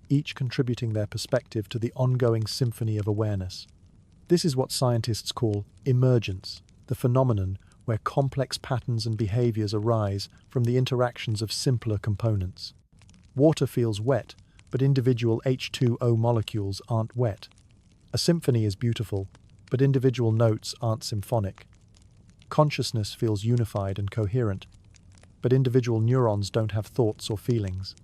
each contributing their perspective to the ongoing symphony of awareness. This is what scientists call emergence, the phenomenon where complex patterns and behaviors arise from the interactions of simpler components. Water feels wet, but individual H2O molecules aren't wet. A symphony is beautiful, but individual notes aren't symphonic. Consciousness feels unified and coherent, but individual neurons don't have thoughts or feelings.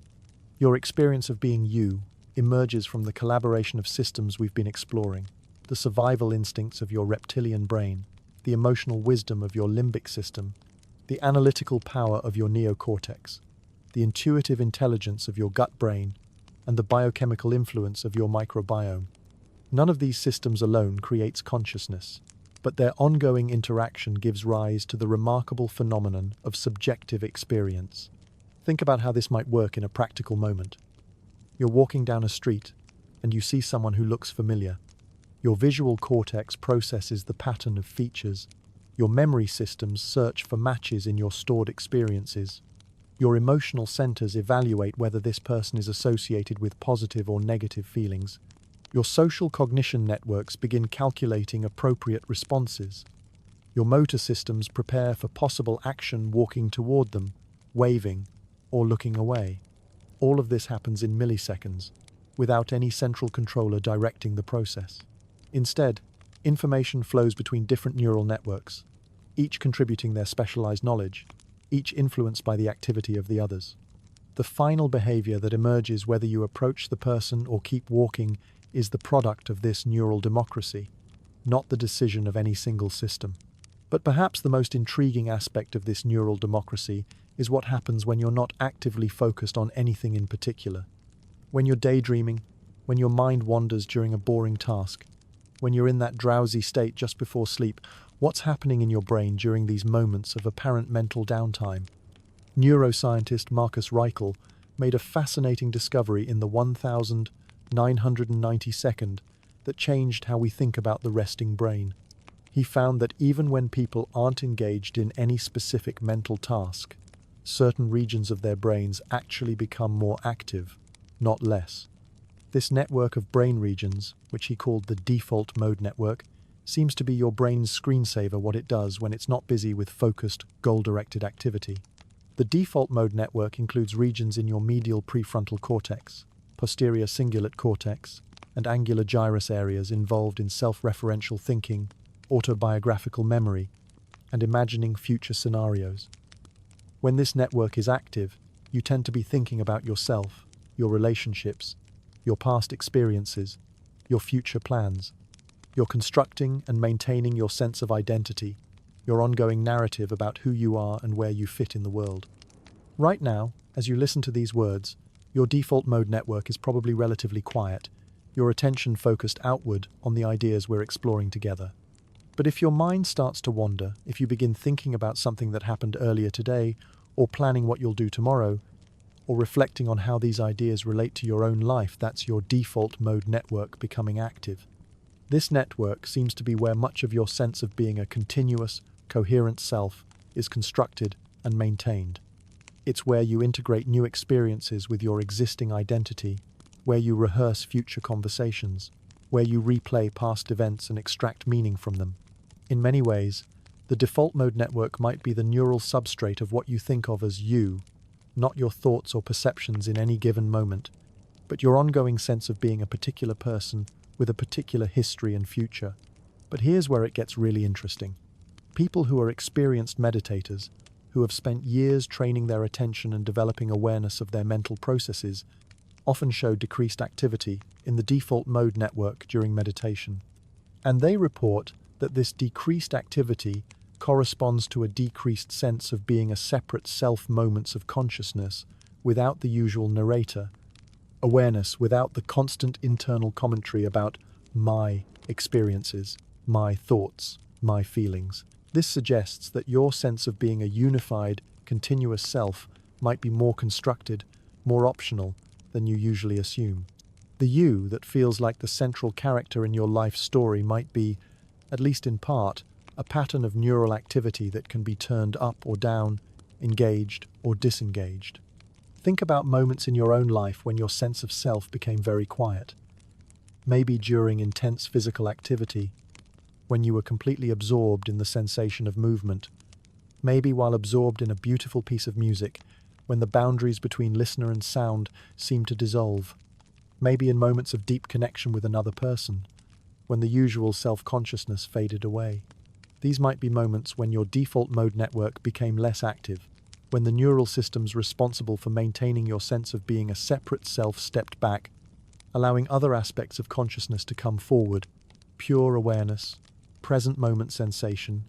Your experience of being you emerges from the collaboration of systems we've been exploring, the survival instincts of your reptilian brain, the emotional wisdom of your limbic system, the analytical power of your neocortex, the intuitive intelligence of your gut brain, and the biochemical influence of your microbiome. None of these systems alone creates consciousness, but their ongoing interaction gives rise to the remarkable phenomenon of subjective experience. Think about how this might work in a practical moment. You're walking down a street, and you see someone who looks familiar. Your visual cortex processes the pattern of features. Your memory systems search for matches in your stored experiences. Your emotional centers evaluate whether this person is associated with positive or negative feelings. Your social cognition networks begin calculating appropriate responses. Your motor systems prepare for possible action walking toward them, waving, or looking away. All of this happens in milliseconds, without any central controller directing the process. Instead, information flows between different neural networks, each contributing their specialized knowledge, each influenced by the activity of the others. The final behavior that emerges whether you approach the person or keep walking is the product of this neural democracy, not the decision of any single system. But perhaps the most intriguing aspect of this neural democracy is what happens when you're not actively focused on anything in particular. When you're daydreaming, when your mind wanders during a boring task, when you're in that drowsy state just before sleep, what's happening in your brain during these moments of apparent mental downtime? Neuroscientist Marcus Reichel made a fascinating discovery in the 1992nd that changed how we think about the resting brain. He found that even when people aren't engaged in any specific mental task, certain regions of their brains actually become more active, not less. This network of brain regions, which he called the default mode network, seems to be your brain's screensaver, what it does when it's not busy with focused, goal-directed activity. The default mode network includes regions in your medial prefrontal cortex, posterior cingulate cortex, and angular gyrus areas involved in self-referential thinking, autobiographical memory, and imagining future scenarios. When this network is active, you tend to be thinking about yourself, your relationships, your past experiences, your future plans. You're constructing and maintaining your sense of identity, your ongoing narrative about who you are and where you fit in the world. Right now, as you listen to these words, your default mode network is probably relatively quiet, your attention focused outward on the ideas we're exploring together. But if your mind starts to wander, if you begin thinking about something that happened earlier today, or planning what you'll do tomorrow, or reflecting on how these ideas relate to your own life, that's your default mode network becoming active. This network seems to be where much of your sense of being a continuous, coherent self is constructed and maintained. It's where you integrate new experiences with your existing identity, where you rehearse future conversations, where you replay past events and extract meaning from them. In many ways, the default mode network might be the neural substrate of what you think of as you, not your thoughts or perceptions in any given moment, but your ongoing sense of being a particular person with a particular history and future. But here's where it gets really interesting. People who are experienced meditators, who have spent years training their attention and developing awareness of their mental processes, often show decreased activity in the default mode network during meditation. And they report that this decreased activity corresponds to a decreased sense of being a separate self, moments of consciousness without the usual narrator, awareness without the constant internal commentary about my experiences, my thoughts, my feelings. This suggests that your sense of being a unified, continuous self might be more constructed, more optional than you usually assume. The you that feels like the central character in your life story might be, at least in part, a pattern of neural activity that can be turned up or down, engaged or disengaged. Think about moments in your own life when your sense of self became very quiet. Maybe during intense physical activity, when you were completely absorbed in the sensation of movement. Maybe while absorbed in a beautiful piece of music, when the boundaries between listener and sound seemed to dissolve. Maybe in moments of deep connection with another person, when the usual self-consciousness faded away. These might be moments when your default mode network became less active, when the neural systems responsible for maintaining your sense of being a separate self stepped back, allowing other aspects of consciousness to come forward, pure awareness, present moment sensation,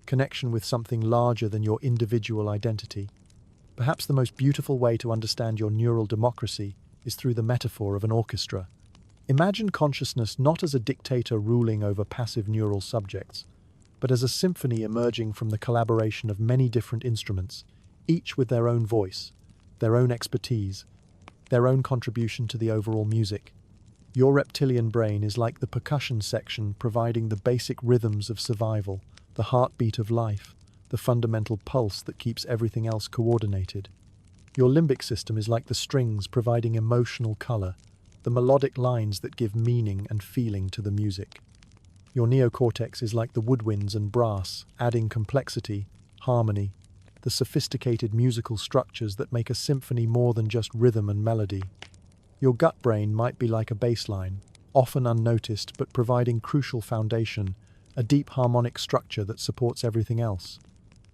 connection with something larger than your individual identity. Perhaps the most beautiful way to understand your neural democracy is through the metaphor of an orchestra. Imagine consciousness not as a dictator ruling over passive neural subjects, but as a symphony emerging from the collaboration of many different instruments, each with their own voice, their own expertise, their own contribution to the overall music. Your reptilian brain is like the percussion section providing the basic rhythms of survival, the heartbeat of life, the fundamental pulse that keeps everything else coordinated. Your limbic system is like the strings providing emotional color, the melodic lines that give meaning and feeling to the music. Your neocortex is like the woodwinds and brass, adding complexity, harmony, the sophisticated musical structures that make a symphony more than just rhythm and melody. Your gut brain might be like a bass line, often unnoticed but providing crucial foundation, a deep harmonic structure that supports everything else.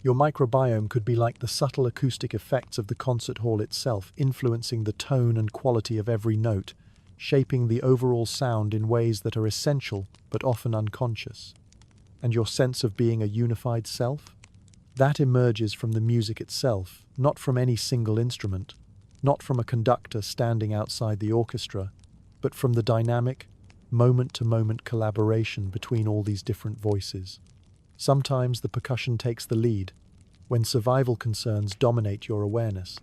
Your microbiome could be like the subtle acoustic effects of the concert hall itself, influencing the tone and quality of every note, shaping the overall sound in ways that are essential but often unconscious. And your sense of being a unified self? That emerges from the music itself, not from any single instrument, not from a conductor standing outside the orchestra, but from the dynamic, moment-to-moment collaboration between all these different voices. Sometimes the percussion takes the lead, when survival concerns dominate your awareness.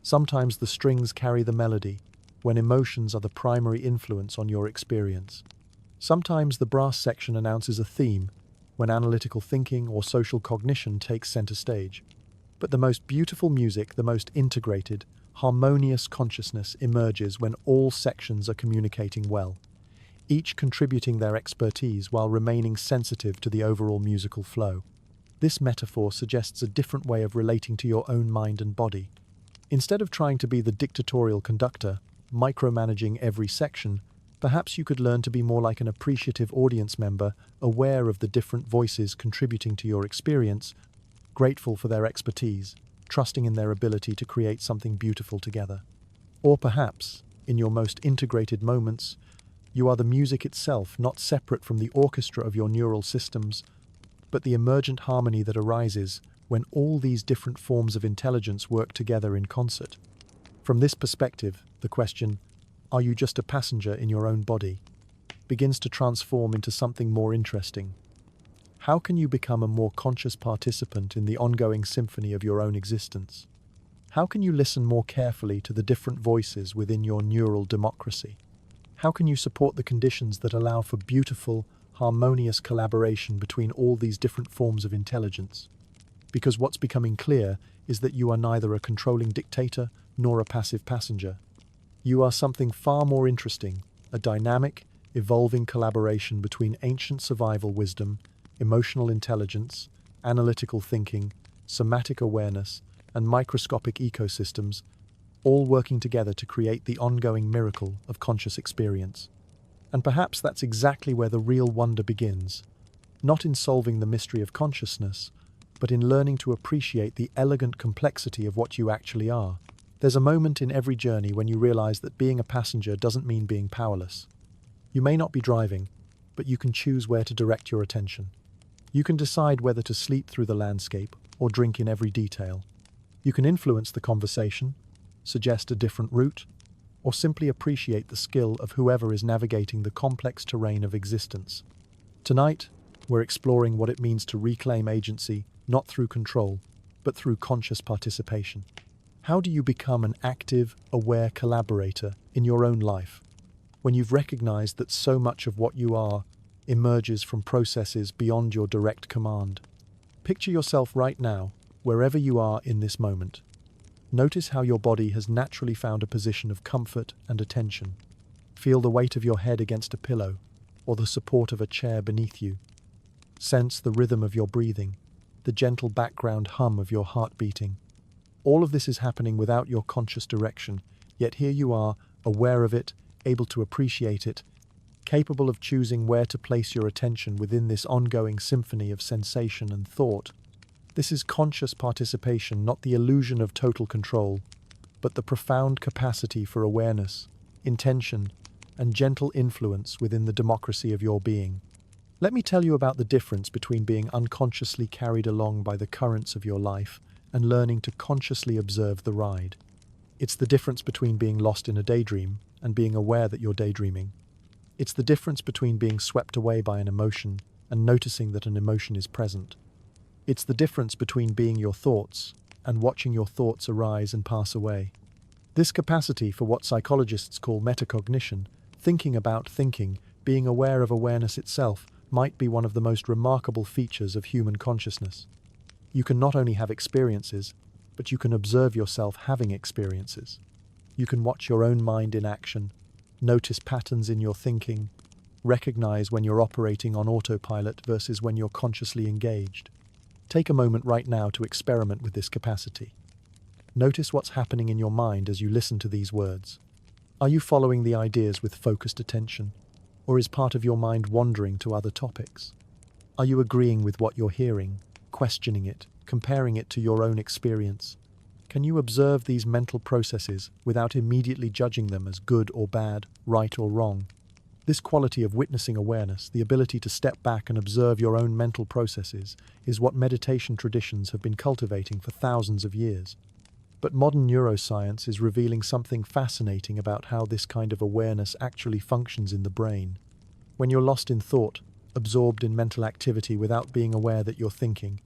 Sometimes the strings carry the melody, when emotions are the primary influence on your experience. Sometimes the brass section announces a theme, when analytical thinking or social cognition takes center stage. But the most beautiful music, the most integrated, harmonious consciousness emerges when all sections are communicating well, each contributing their expertise while remaining sensitive to the overall musical flow. This metaphor suggests a different way of relating to your own mind and body. Instead of trying to be the dictatorial conductor, micromanaging every section, perhaps you could learn to be more like an appreciative audience member, aware of the different voices contributing to your experience, grateful for their expertise, trusting in their ability to create something beautiful together. Or perhaps, in your most integrated moments, you are the music itself, not separate from the orchestra of your neural systems, but the emergent harmony that arises when all these different forms of intelligence work together in concert. From this perspective, the question, "Are you just a passenger in your own body?" begins to transform into something more interesting. How can you become a more conscious participant in the ongoing symphony of your own existence? How can you listen more carefully to the different voices within your neural democracy? How can you support the conditions that allow for beautiful, harmonious collaboration between all these different forms of intelligence? Because what's becoming clear is that you are neither a controlling dictator nor a passive passenger. You are something far more interesting, a dynamic, evolving collaboration between ancient survival wisdom, emotional intelligence, analytical thinking, somatic awareness, and microscopic ecosystems, all working together to create the ongoing miracle of conscious experience. And perhaps that's exactly where the real wonder begins, not in solving the mystery of consciousness, but in learning to appreciate the elegant complexity of what you actually are. There's a moment in every journey when you realize that being a passenger doesn't mean being powerless. You may not be driving, but you can choose where to direct your attention. You can decide whether to sleep through the landscape or drink in every detail. You can influence the conversation, suggest a different route, or simply appreciate the skill of whoever is navigating the complex terrain of existence. Tonight, we're exploring what it means to reclaim agency, not through control, but through conscious participation. How do you become an active, aware collaborator in your own life, when you've recognized that so much of what you are emerges from processes beyond your direct command? Picture yourself right now, wherever you are in this moment. Notice how your body has naturally found a position of comfort and attention. Feel the weight of your head against a pillow, or the support of a chair beneath you. Sense the rhythm of your breathing, the gentle background hum of your heart beating. All of this is happening without your conscious direction, yet here you are, aware of it, able to appreciate it, capable of choosing where to place your attention within this ongoing symphony of sensation and thought. This is conscious participation, not the illusion of total control, but the profound capacity for awareness, intention, and gentle influence within the democracy of your being. Let me tell you about the difference between being unconsciously carried along by the currents of your life and learning to consciously observe the ride. It's the difference between being lost in a daydream and being aware that you're daydreaming. It's the difference between being swept away by an emotion and noticing that an emotion is present. It's the difference between being your thoughts and watching your thoughts arise and pass away. This capacity for what psychologists call metacognition, thinking about thinking, being aware of awareness itself, might be one of the most remarkable features of human consciousness. You can not only have experiences, but you can observe yourself having experiences. You can watch your own mind in action, notice patterns in your thinking, recognize when you're operating on autopilot versus when you're consciously engaged. Take a moment right now to experiment with this capacity. Notice what's happening in your mind as you listen to these words. Are you following the ideas with focused attention, or is part of your mind wandering to other topics? Are you agreeing with what you're hearing, questioning it, comparing it to your own experience? Can you observe these mental processes without immediately judging them as good or bad, right or wrong? This quality of witnessing awareness, the ability to step back and observe your own mental processes, is what meditation traditions have been cultivating for thousands of years. But modern neuroscience is revealing something fascinating about how this kind of awareness actually functions in the brain. When you're lost in thought, absorbed in mental activity without being aware that you're thinking,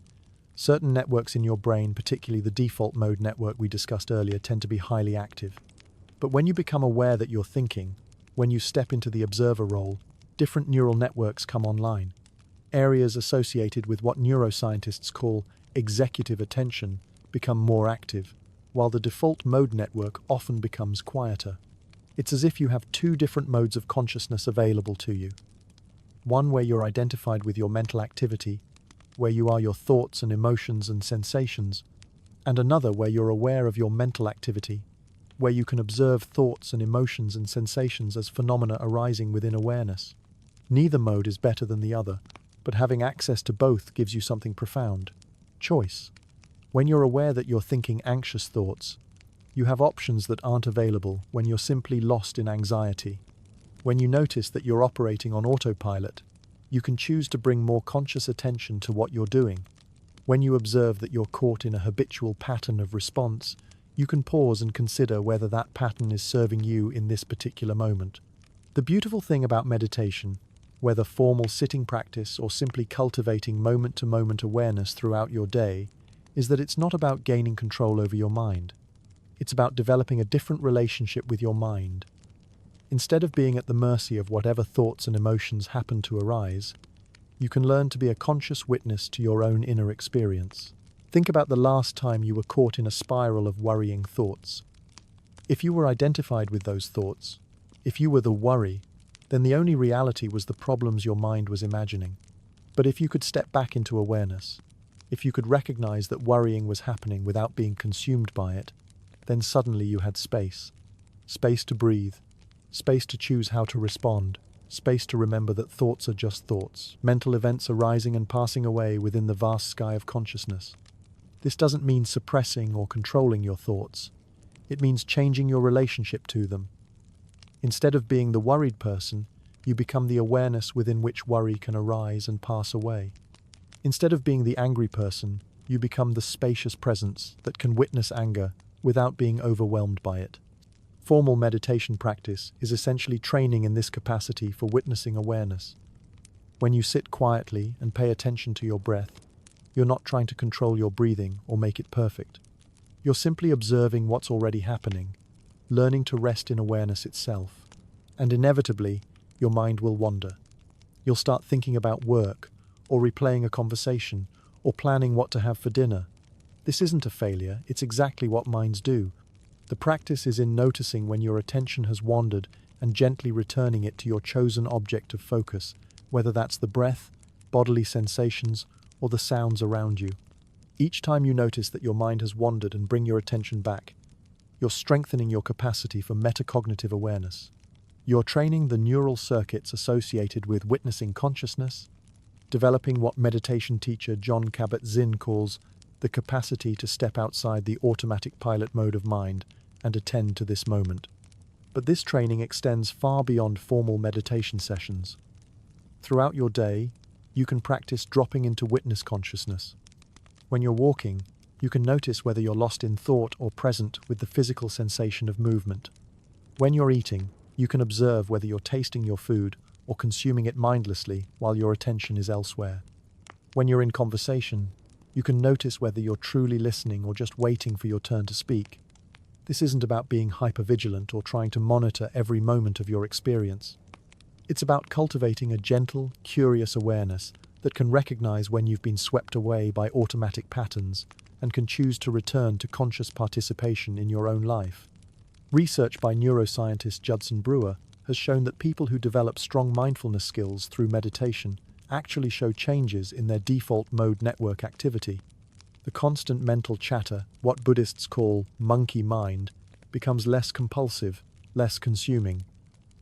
certain networks in your brain, particularly the default mode network we discussed earlier, tend to be highly active. But when you become aware that you're thinking, when you step into the observer role, different neural networks come online. Areas associated with what neuroscientists call executive attention become more active, while the default mode network often becomes quieter. It's as if you have two different modes of consciousness available to you. One where you're identified with your mental activity, where you are your thoughts and emotions and sensations, and another where you're aware of your mental activity, where you can observe thoughts and emotions and sensations as phenomena arising within awareness. Neither mode is better than the other, but having access to both gives you something profound: choice. When you're aware that you're thinking anxious thoughts, you have options that aren't available when you're simply lost in anxiety. When you notice that you're operating on autopilot, you can choose to bring more conscious attention to what you're doing. When you observe that you're caught in a habitual pattern of response, you can pause and consider whether that pattern is serving you in this particular moment. The beautiful thing about meditation, whether formal sitting practice or simply cultivating moment-to-moment awareness throughout your day, is that it's not about gaining control over your mind. It's about developing a different relationship with your mind. Instead of being at the mercy of whatever thoughts and emotions happen to arise, you can learn to be a conscious witness to your own inner experience. Think about the last time you were caught in a spiral of worrying thoughts. If you were identified with those thoughts, if you were the worry, then the only reality was the problems your mind was imagining. But if you could step back into awareness, if you could recognize that worrying was happening without being consumed by it, then suddenly you had space. Space to breathe, space to choose how to respond, space to remember that thoughts are just thoughts, mental events arising and passing away within the vast sky of consciousness. This doesn't mean suppressing or controlling your thoughts. It means changing your relationship to them. Instead of being the worried person, you become the awareness within which worry can arise and pass away. Instead of being the angry person, you become the spacious presence that can witness anger without being overwhelmed by it. Formal meditation practice is essentially training in this capacity for witnessing awareness. When you sit quietly and pay attention to your breath, you're not trying to control your breathing or make it perfect. You're simply observing what's already happening, learning to rest in awareness itself. And inevitably, your mind will wander. You'll start thinking about work, or replaying a conversation, or planning what to have for dinner. This isn't a failure, it's exactly what minds do. The practice is in noticing when your attention has wandered and gently returning it to your chosen object of focus, whether that's the breath, bodily sensations, or the sounds around you. Each time you notice that your mind has wandered and bring your attention back, you're strengthening your capacity for metacognitive awareness. You're training the neural circuits associated with witnessing consciousness, developing what meditation teacher John Kabat-Zinn calls the capacity to step outside the automatic pilot mode of mind and attend to this moment. But this training extends far beyond formal meditation sessions. Throughout your day, you can practice dropping into witness consciousness. When you're walking, you can notice whether you're lost in thought or present with the physical sensation of movement. When you're eating, you can observe whether you're tasting your food or consuming it mindlessly while your attention is elsewhere. When you're in conversation, you can notice whether you're truly listening or just waiting for your turn to speak. This isn't about being hypervigilant or trying to monitor every moment of your experience. It's about cultivating a gentle, curious awareness that can recognize when you've been swept away by automatic patterns and can choose to return to conscious participation in your own life. Research by neuroscientist Judson Brewer has shown that people who develop strong mindfulness skills through meditation actually show changes in their default mode network activity. The constant mental chatter, what Buddhists call monkey mind, becomes less compulsive, less consuming.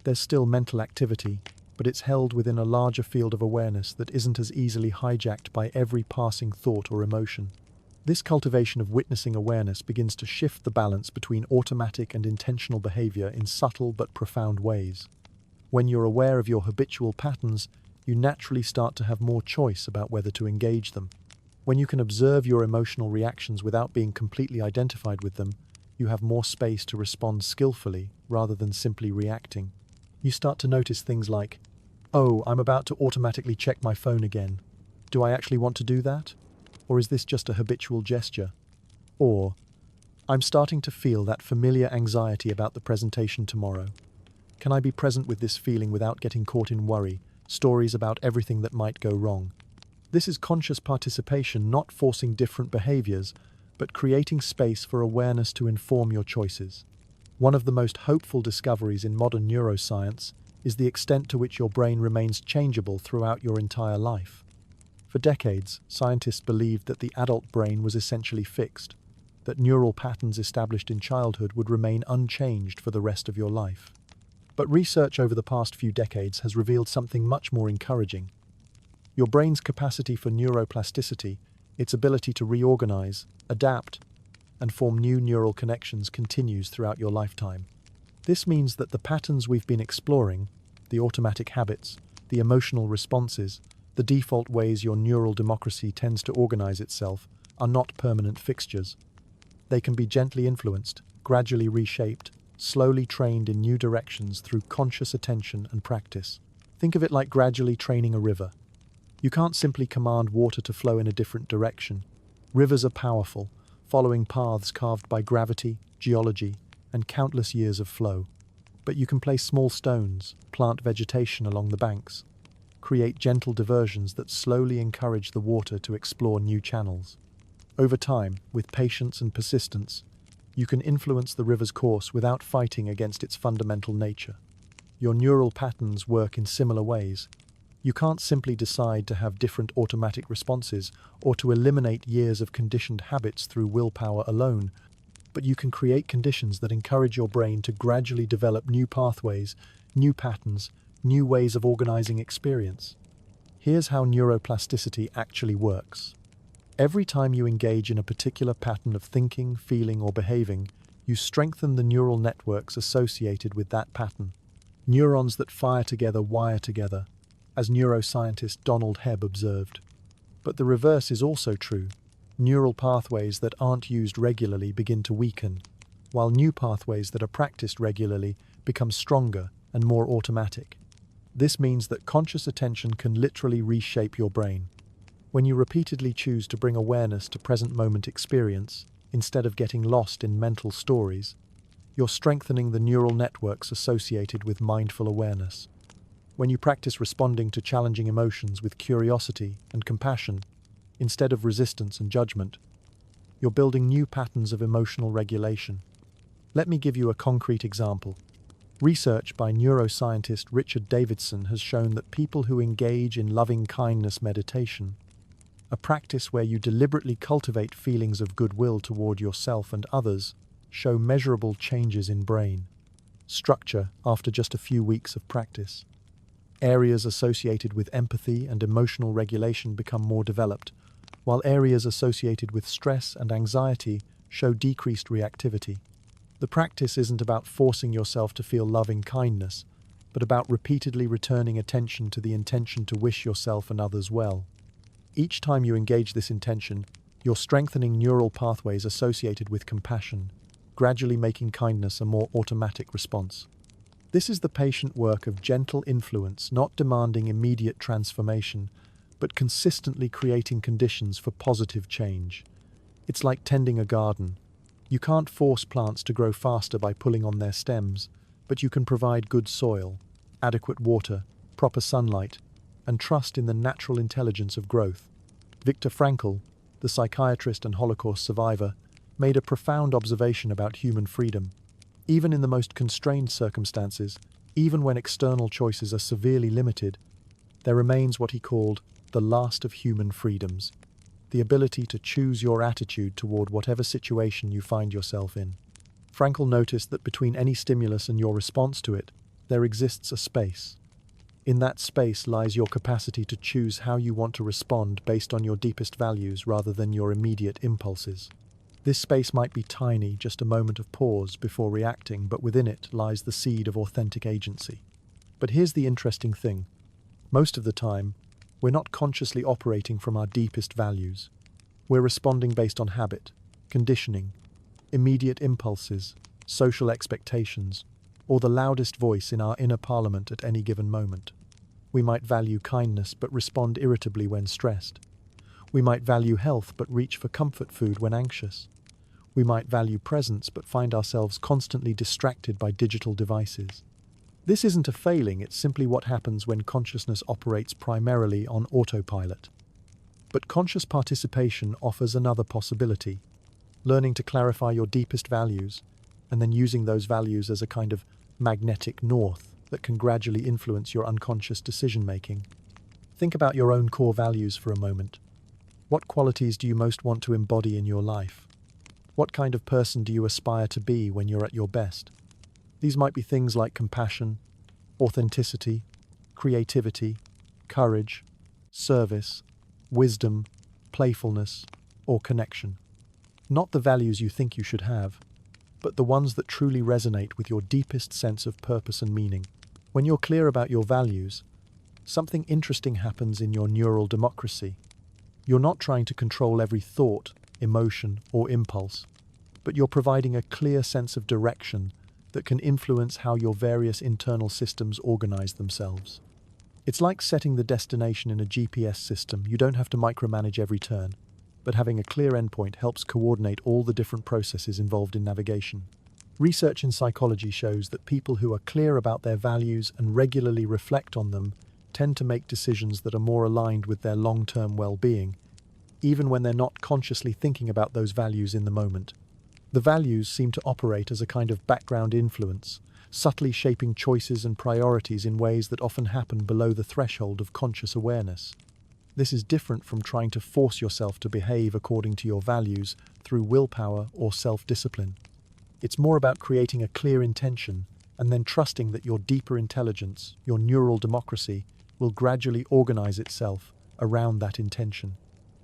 There's still mental activity, but it's held within a larger field of awareness that isn't as easily hijacked by every passing thought or emotion. This cultivation of witnessing awareness begins to shift the balance between automatic and intentional behavior in subtle but profound ways. When you're aware of your habitual patterns, you naturally start to have more choice about whether to engage them. When you can observe your emotional reactions without being completely identified with them, you have more space to respond skillfully rather than simply reacting. You start to notice things like, "Oh, I'm about to automatically check my phone again. Do I actually want to do that? Or is this just a habitual gesture?" Or, "I'm starting to feel that familiar anxiety about the presentation tomorrow. Can I be present with this feeling without getting caught in worry, stories about everything that might go wrong?" This is conscious participation, not forcing different behaviors, but creating space for awareness to inform your choices. One of the most hopeful discoveries in modern neuroscience is the extent to which your brain remains changeable throughout your entire life. For decades, scientists believed that the adult brain was essentially fixed, that neural patterns established in childhood would remain unchanged for the rest of your life. But research over the past few decades has revealed something much more encouraging. Your brain's capacity for neuroplasticity, its ability to reorganize, adapt, and form new neural connections continues throughout your lifetime. This means that the patterns we've been exploring, the automatic habits, the emotional responses, the default ways your neural democracy tends to organize itself, are not permanent fixtures. They can be gently influenced, gradually reshaped, slowly trained in new directions through conscious attention and practice. Think of it like gradually training a river. You can't simply command water to flow in a different direction. Rivers are powerful, following paths carved by gravity, geology, and countless years of flow. But you can place small stones, plant vegetation along the banks, create gentle diversions that slowly encourage the water to explore new channels. Over time, with patience and persistence, you can influence the river's course without fighting against its fundamental nature. Your neural patterns work in similar ways. You can't simply decide to have different automatic responses or to eliminate years of conditioned habits through willpower alone, but you can create conditions that encourage your brain to gradually develop new pathways, new patterns, new ways of organizing experience. Here's how neuroplasticity actually works. Every time you engage in a particular pattern of thinking, feeling, or behaving, you strengthen the neural networks associated with that pattern. Neurons that fire together wire together, as neuroscientist Donald Hebb observed. But the reverse is also true. Neural pathways that aren't used regularly begin to weaken, while new pathways that are practiced regularly become stronger and more automatic. This means that conscious attention can literally reshape your brain. When you repeatedly choose to bring awareness to present moment experience, instead of getting lost in mental stories, you're strengthening the neural networks associated with mindful awareness. When you practice responding to challenging emotions with curiosity and compassion, instead of resistance and judgment, you're building new patterns of emotional regulation. Let me give you a concrete example. Research by neuroscientist Richard Davidson has shown that people who engage in loving-kindness meditation, a practice where you deliberately cultivate feelings of goodwill toward yourself and others, show measurable changes in brain structure after just a few weeks of practice. Areas associated with empathy and emotional regulation become more developed, while areas associated with stress and anxiety show decreased reactivity. The practice isn't about forcing yourself to feel loving kindness, but about repeatedly returning attention to the intention to wish yourself and others well. Each time you engage this intention, you're strengthening neural pathways associated with compassion, gradually making kindness a more automatic response. This is the patient work of gentle influence, not demanding immediate transformation, but consistently creating conditions for positive change. It's like tending a garden. You can't force plants to grow faster by pulling on their stems, but you can provide good soil, adequate water, proper sunlight, and trust in the natural intelligence of growth. Viktor Frankl, the psychiatrist and Holocaust survivor, made a profound observation about human freedom. Even in the most constrained circumstances, even when external choices are severely limited, there remains what he called the last of human freedoms, the ability to choose your attitude toward whatever situation you find yourself in. Frankl noticed that between any stimulus and your response to it, there exists a space. In that space lies your capacity to choose how you want to respond based on your deepest values rather than your immediate impulses. This space might be tiny, just a moment of pause before reacting, but within it lies the seed of authentic agency. But here's the interesting thing. Most of the time, we're not consciously operating from our deepest values. We're responding based on habit, conditioning, immediate impulses, social expectations, or the loudest voice in our inner parliament at any given moment. We might value kindness but respond irritably when stressed. We might value health but reach for comfort food when anxious. We might value presence but find ourselves constantly distracted by digital devices. This isn't a failing, it's simply what happens when consciousness operates primarily on autopilot. But conscious participation offers another possibility. learning to clarify your deepest values, and then using those values as a kind of magnetic north that can gradually influence your unconscious decision-making. Think about your own core values for a moment. What qualities do you most want to embody in your life? What kind of person do you aspire to be when you're at your best? These might be things like compassion, authenticity, creativity, courage, service, wisdom, playfulness, or connection. Not the values you think you should have, but the ones that truly resonate with your deepest sense of purpose and meaning. When you're clear about your values, something interesting happens in your neural democracy. You're not trying to control every thought, emotion, or impulse, but you're providing a clear sense of direction that can influence how your various internal systems organize themselves. It's like setting the destination in a GPS system. You don't have to micromanage every turn, but having a clear endpoint helps coordinate all the different processes involved in navigation. Research in psychology shows that people who are clear about their values and regularly reflect on them tend to make decisions that are more aligned with their long-term well-being, even when they're not consciously thinking about those values in the moment. The values seem to operate as a kind of background influence, subtly shaping choices and priorities in ways that often happen below the threshold of conscious awareness. This is different from trying to force yourself to behave according to your values through willpower or self-discipline. It's more about creating a clear intention and then trusting that your deeper intelligence, your neural democracy, will gradually organize itself around that intention.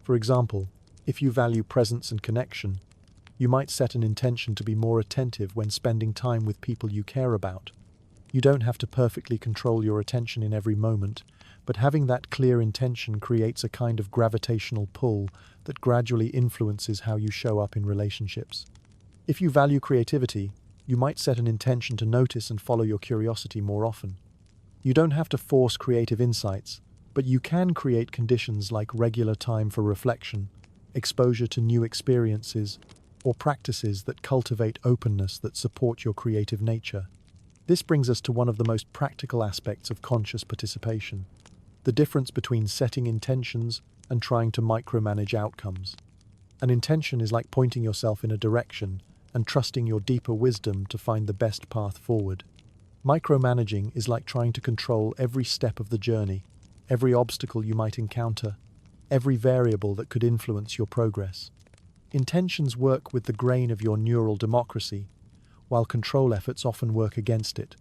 For example, if you value presence and connection, you might set an intention to be more attentive when spending time with people you care about. You don't have to perfectly control your attention in every moment, but having that clear intention creates a kind of gravitational pull that gradually influences how you show up in relationships. If you value creativity, you might set an intention to notice and follow your curiosity more often. You don't have to force creative insights, but you can create conditions like regular time for reflection, exposure to new experiences, or practices that cultivate openness that support your creative nature. This brings us to one of the most practical aspects of conscious participation: the difference between setting intentions and trying to micromanage outcomes. An intention is like pointing yourself in a direction and trusting your deeper wisdom to find the best path forward. Micromanaging is like trying to control every step of the journey, every obstacle you might encounter, every variable that could influence your progress. Intentions work with the grain of your neural democracy, while control efforts often work against it.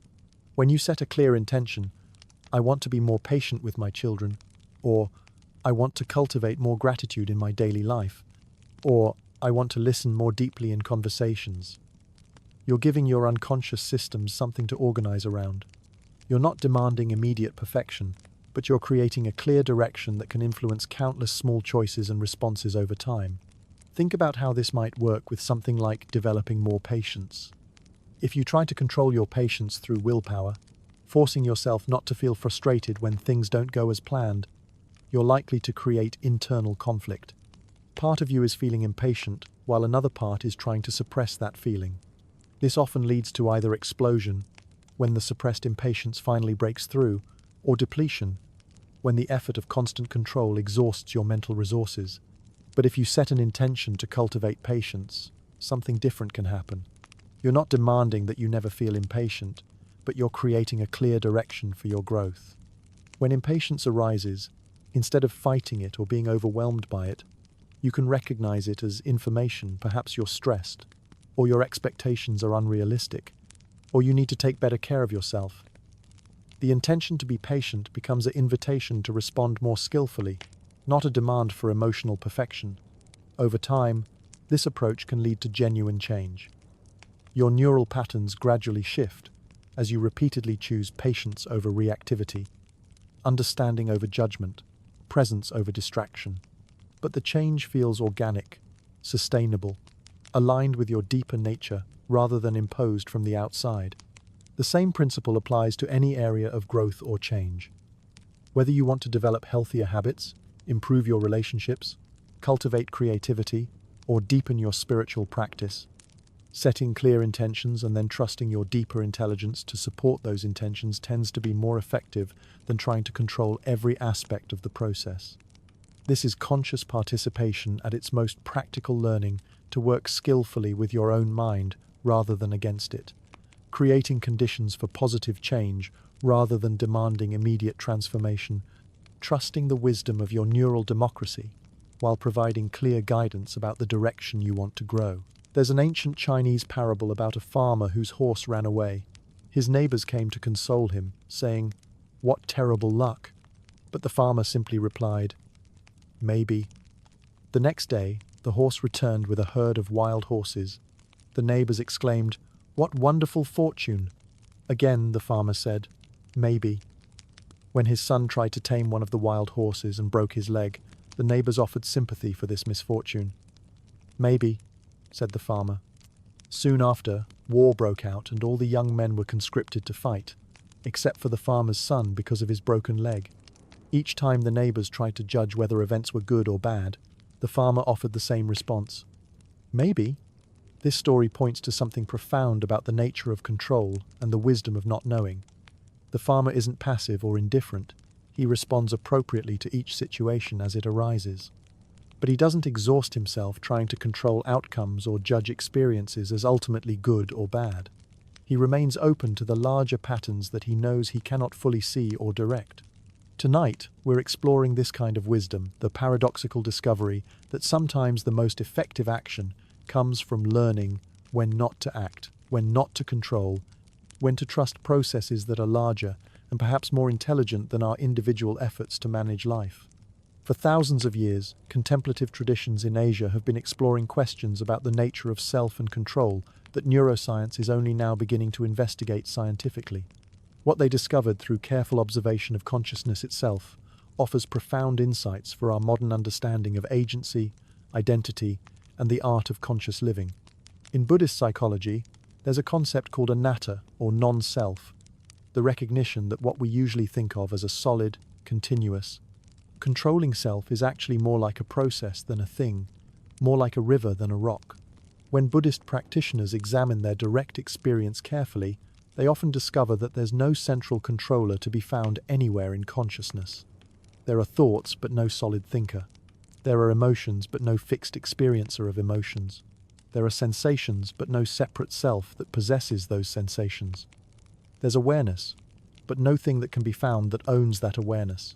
When you set a clear intention, I want to be more patient with my children, or I want to cultivate more gratitude in my daily life, or I want to listen more deeply in conversations. You're giving your unconscious systems something to organize around. You're not demanding immediate perfection, but you're creating a clear direction that can influence countless small choices and responses over time. Think about how this might work with something like developing more patience. If you try to control your patience through willpower, forcing yourself not to feel frustrated when things don't go as planned, you're likely to create internal conflict. Part of you is feeling impatient, while another part is trying to suppress that feeling. This often leads to either explosion, when the suppressed impatience finally breaks through, or depletion, when the effort of constant control exhausts your mental resources. But if you set an intention to cultivate patience, something different can happen. You're not demanding that you never feel impatient, but you're creating a clear direction for your growth. When impatience arises, instead of fighting it or being overwhelmed by it, you can recognize it as information. Perhaps you're stressed, or your expectations are unrealistic, or you need to take better care of yourself. The intention to be patient becomes an invitation to respond more skillfully, not a demand for emotional perfection. Over time, this approach can lead to genuine change. Your neural patterns gradually shift as you repeatedly choose patience over reactivity, understanding over judgment, presence over distraction. But the change feels organic, sustainable, aligned with your deeper nature rather than imposed from the outside. The same principle applies to any area of growth or change. Whether you want to develop healthier habits, improve your relationships, cultivate creativity, or deepen your spiritual practice, setting clear intentions and then trusting your deeper intelligence to support those intentions tends to be more effective than trying to control every aspect of the process. This is conscious participation at its most practical, learning to work skillfully with your own mind rather than against it, creating conditions for positive change rather than demanding immediate transformation, trusting the wisdom of your neural democracy while providing clear guidance about the direction you want to grow. There's an ancient Chinese parable about a farmer whose horse ran away. His neighbors came to console him, saying, "What terrible luck!" But the farmer simply replied, "Maybe." The next day, the horse returned with a herd of wild horses. The neighbors exclaimed, "What wonderful fortune!" Again, the farmer said, "Maybe." When his son tried to tame one of the wild horses and broke his leg, the neighbors offered sympathy for this misfortune. "Maybe," said the farmer. Soon after, war broke out and all the young men were conscripted to fight, except for the farmer's son because of his broken leg. Each time the neighbors tried to judge whether events were good or bad, the farmer offered the same response. "Maybe." This story points to something profound about the nature of control and the wisdom of not knowing. The farmer isn't passive or indifferent. He responds appropriately to each situation as it arises. But he doesn't exhaust himself trying to control outcomes or judge experiences as ultimately good or bad. He remains open to the larger patterns that he knows he cannot fully see or direct. Tonight, we're exploring this kind of wisdom, the paradoxical discovery that sometimes the most effective action comes from learning when not to act, when not to control, when to trust processes that are larger and perhaps more intelligent than our individual efforts to manage life. For thousands of years, contemplative traditions in Asia have been exploring questions about the nature of self and control that neuroscience is only now beginning to investigate scientifically. What they discovered through careful observation of consciousness itself offers profound insights for our modern understanding of agency, identity, and the art of conscious living. In Buddhist psychology, there's a concept called anatta, or non-self, the recognition that what we usually think of as a solid, continuous, controlling self is actually more like a process than a thing, more like a river than a rock. When Buddhist practitioners examine their direct experience carefully, they often discover that there's no central controller to be found anywhere in consciousness. There are thoughts, but no solid thinker. There are emotions, but no fixed experiencer of emotions. There are sensations, but no separate self that possesses those sensations. There's awareness, but no thing that can be found that owns that awareness.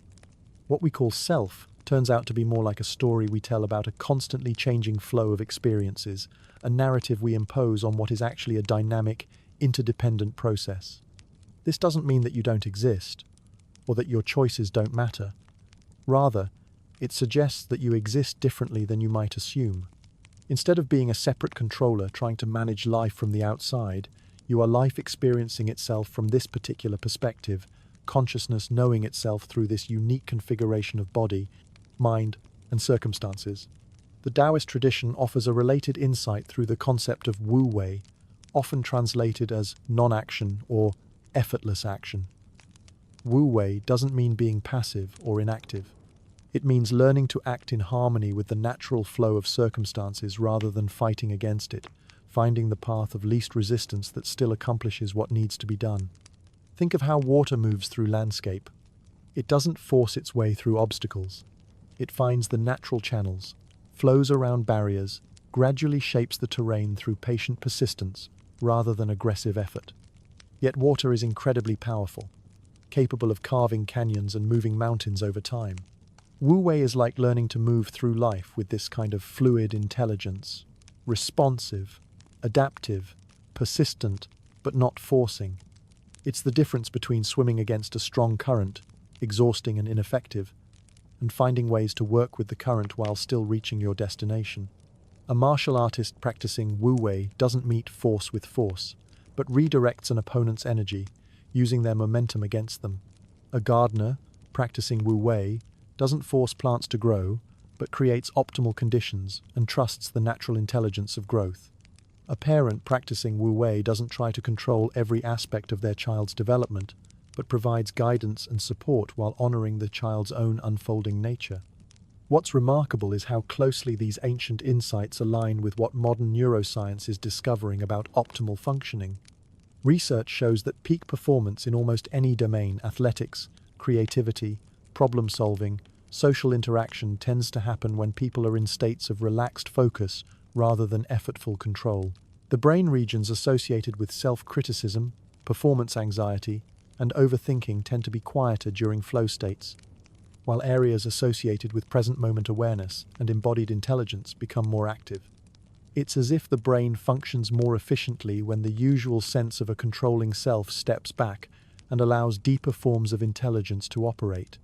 What we call self turns out to be more like a story we tell about a constantly changing flow of experiences, a narrative we impose on what is actually a dynamic, interdependent process. This doesn't mean that you don't exist, or that your choices don't matter. Rather, it suggests that you exist differently than you might assume. Instead of being a separate controller trying to manage life from the outside, you are life experiencing itself from this particular perspective, consciousness knowing itself through this unique configuration of body, mind, and circumstances. The Taoist tradition offers a related insight through the concept of Wu Wei, often translated as non-action or effortless action. Wu Wei doesn't mean being passive or inactive. It means learning to act in harmony with the natural flow of circumstances rather than fighting against it, finding the path of least resistance that still accomplishes what needs to be done. Think of how water moves through landscape. It doesn't force its way through obstacles. It finds the natural channels, flows around barriers, gradually shapes the terrain through patient persistence rather than aggressive effort. Yet water is incredibly powerful, capable of carving canyons and moving mountains over time. Wu Wei is like learning to move through life with this kind of fluid intelligence, responsive, adaptive, persistent, but not forcing. It's the difference between swimming against a strong current, exhausting and ineffective, and finding ways to work with the current while still reaching your destination. A martial artist practicing Wu Wei doesn't meet force with force, but redirects an opponent's energy, using their momentum against them. A gardener practicing Wu Wei doesn't force plants to grow, but creates optimal conditions and trusts the natural intelligence of growth. A parent practicing Wu Wei doesn't try to control every aspect of their child's development, but provides guidance and support while honoring the child's own unfolding nature. What's remarkable is how closely these ancient insights align with what modern neuroscience is discovering about optimal functioning. Research shows that peak performance in almost any domain, athletics, creativity, problem-solving, social interaction, tends to happen when people are in states of relaxed focus rather than effortful control. The brain regions associated with self-criticism, performance anxiety, and overthinking tend to be quieter during flow states, while areas associated with present moment awareness and embodied intelligence become more active. It's as if the brain functions more efficiently when the usual sense of a controlling self steps back and allows deeper forms of intelligence to operate.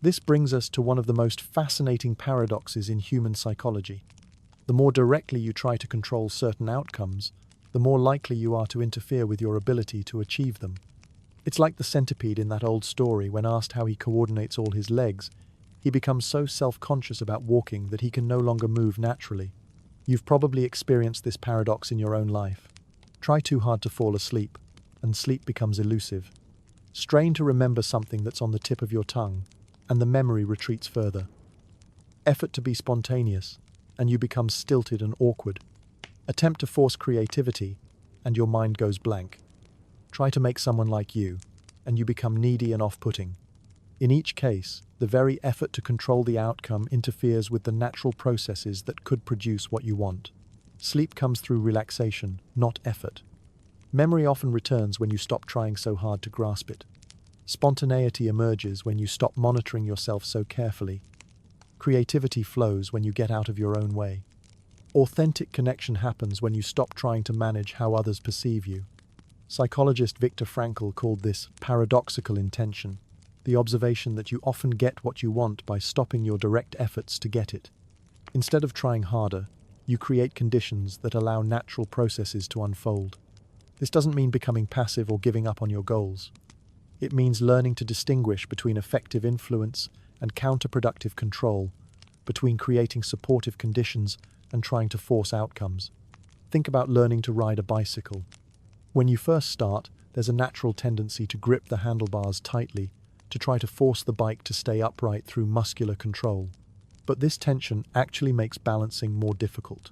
This brings us to one of the most fascinating paradoxes in human psychology. The more directly you try to control certain outcomes, the more likely you are to interfere with your ability to achieve them. It's like the centipede in that old story. When asked how he coordinates all his legs, he becomes so self-conscious about walking that he can no longer move naturally. You've probably experienced this paradox in your own life. Try too hard to fall asleep, and sleep becomes elusive. Strain to remember something that's on the tip of your tongue, and the memory retreats further. Effort to be spontaneous, and you become stilted and awkward. Attempt to force creativity, and your mind goes blank. Try to make someone like you, and you become needy and off-putting. In each case, the very effort to control the outcome interferes with the natural processes that could produce what you want. Sleep comes through relaxation, not effort. Memory often returns when you stop trying so hard to grasp it. Spontaneity emerges when you stop monitoring yourself so carefully. Creativity flows when you get out of your own way. Authentic connection happens when you stop trying to manage how others perceive you. Psychologist Viktor Frankl called this paradoxical intention, the observation that you often get what you want by stopping your direct efforts to get it. Instead of trying harder, you create conditions that allow natural processes to unfold. This doesn't mean becoming passive or giving up on your goals. It means learning to distinguish between effective influence and counterproductive control, between creating supportive conditions and trying to force outcomes. Think about learning to ride a bicycle. When you first start, there's a natural tendency to grip the handlebars tightly, to try to force the bike to stay upright through muscular control. But this tension actually makes balancing more difficult.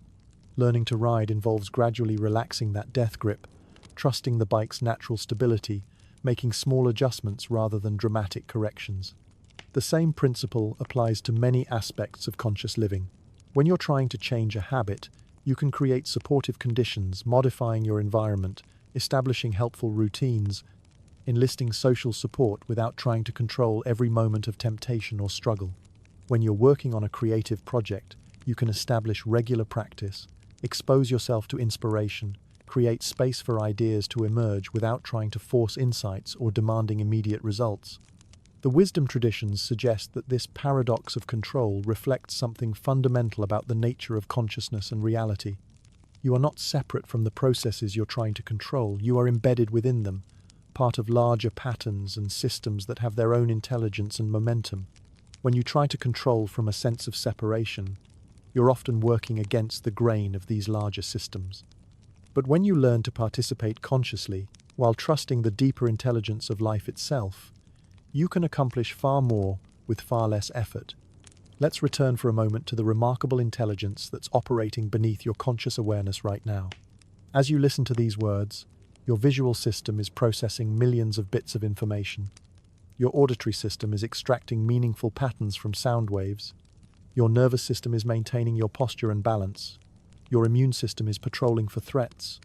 Learning to ride involves gradually relaxing that death grip, trusting the bike's natural stability, making small adjustments rather than dramatic corrections. The same principle applies to many aspects of conscious living. When you're trying to change a habit, you can create supportive conditions, modifying your environment, establishing helpful routines, enlisting social support without trying to control every moment of temptation or struggle. When you're working on a creative project, you can establish regular practice, expose yourself to inspiration, create space for ideas to emerge without trying to force insights or demanding immediate results. The wisdom traditions suggest that this paradox of control reflects something fundamental about the nature of consciousness and reality. You are not separate from the processes you're trying to control, you are embedded within them, part of larger patterns and systems that have their own intelligence and momentum. When you try to control from a sense of separation, you're often working against the grain of these larger systems. But when you learn to participate consciously, while trusting the deeper intelligence of life itself, you can accomplish far more with far less effort. Let's return for a moment to the remarkable intelligence that's operating beneath your conscious awareness right now. As you listen to these words, your visual system is processing millions of bits of information. Your auditory system is extracting meaningful patterns from sound waves. Your nervous system is maintaining your posture and balance. Your immune system is patrolling for threats.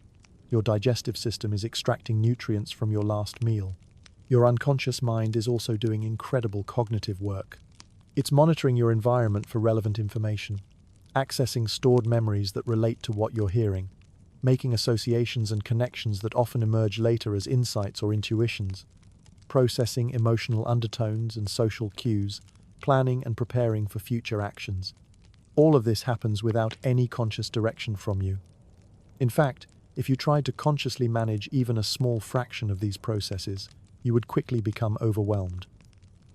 Your digestive system is extracting nutrients from your last meal. Your unconscious mind is also doing incredible cognitive work. It's monitoring your environment for relevant information, accessing stored memories that relate to what you're hearing, making associations and connections that often emerge later as insights or intuitions, processing emotional undertones and social cues, planning and preparing for future actions. All of this happens without any conscious direction from you. In fact, if you tried to consciously manage even a small fraction of these processes, you would quickly become overwhelmed.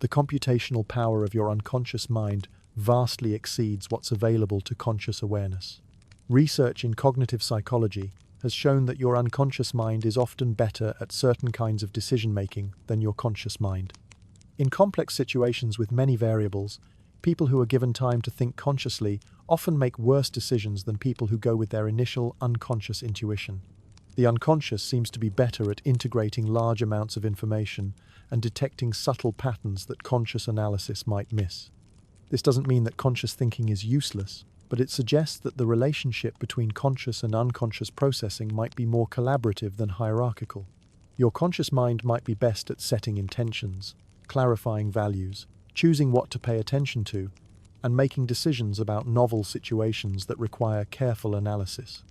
The computational power of your unconscious mind vastly exceeds what's available to conscious awareness. Research in cognitive psychology has shown that your unconscious mind is often better at certain kinds of decision-making than your conscious mind. In complex situations with many variables, people who are given time to think consciously often make worse decisions than people who go with their initial unconscious intuition. The unconscious seems to be better at integrating large amounts of information and detecting subtle patterns that conscious analysis might miss. This doesn't mean that conscious thinking is useless, but it suggests that the relationship between conscious and unconscious processing might be more collaborative than hierarchical. Your conscious mind might be best at setting intentions, clarifying values, choosing what to pay attention to, and making decisions about novel situations that require careful analysis.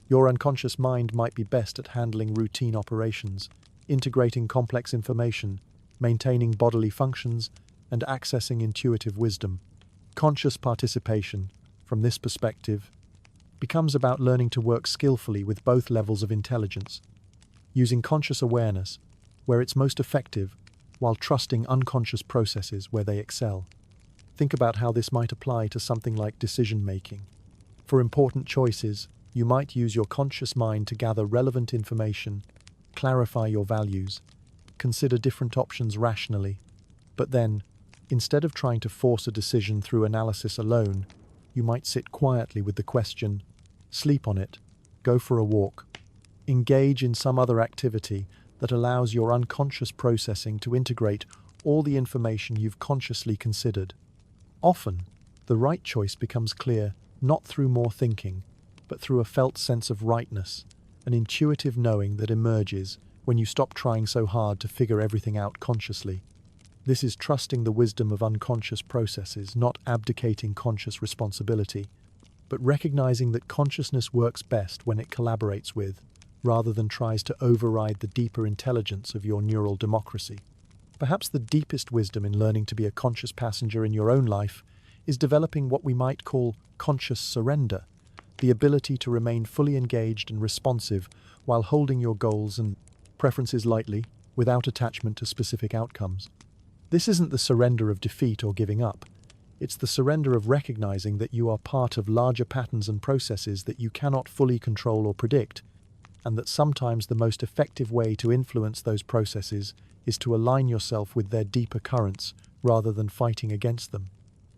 Your unconscious mind might be best at handling routine operations, integrating complex information, maintaining bodily functions, and accessing intuitive wisdom. Conscious participation, from this perspective, becomes about learning to work skillfully with both levels of intelligence, using conscious awareness where it's most effective, while trusting unconscious processes where they excel. Think about how this might apply to something like decision-making. For important choices, you might use your conscious mind to gather relevant information, clarify your values, consider different options rationally, but then, instead of trying to force a decision through analysis alone, you might sit quietly with the question, sleep on it, go for a walk, engage in some other activity that allows your unconscious processing to integrate all the information you've consciously considered. Often, the right choice becomes clear not through more thinking, but through a felt sense of rightness, an intuitive knowing that emerges when you stop trying so hard to figure everything out consciously. This is trusting the wisdom of unconscious processes, not abdicating conscious responsibility, but recognizing that consciousness works best when it collaborates with, rather than tries to override the deeper intelligence of your neural democracy. Perhaps the deepest wisdom in learning to be a conscious passenger in your own life is developing what we might call conscious surrender, the ability to remain fully engaged and responsive while holding your goals and preferences lightly, without attachment to specific outcomes. This isn't the surrender of defeat or giving up. It's the surrender of recognizing that you are part of larger patterns and processes that you cannot fully control or predict, and that sometimes the most effective way to influence those processes is to align yourself with their deeper currents rather than fighting against them.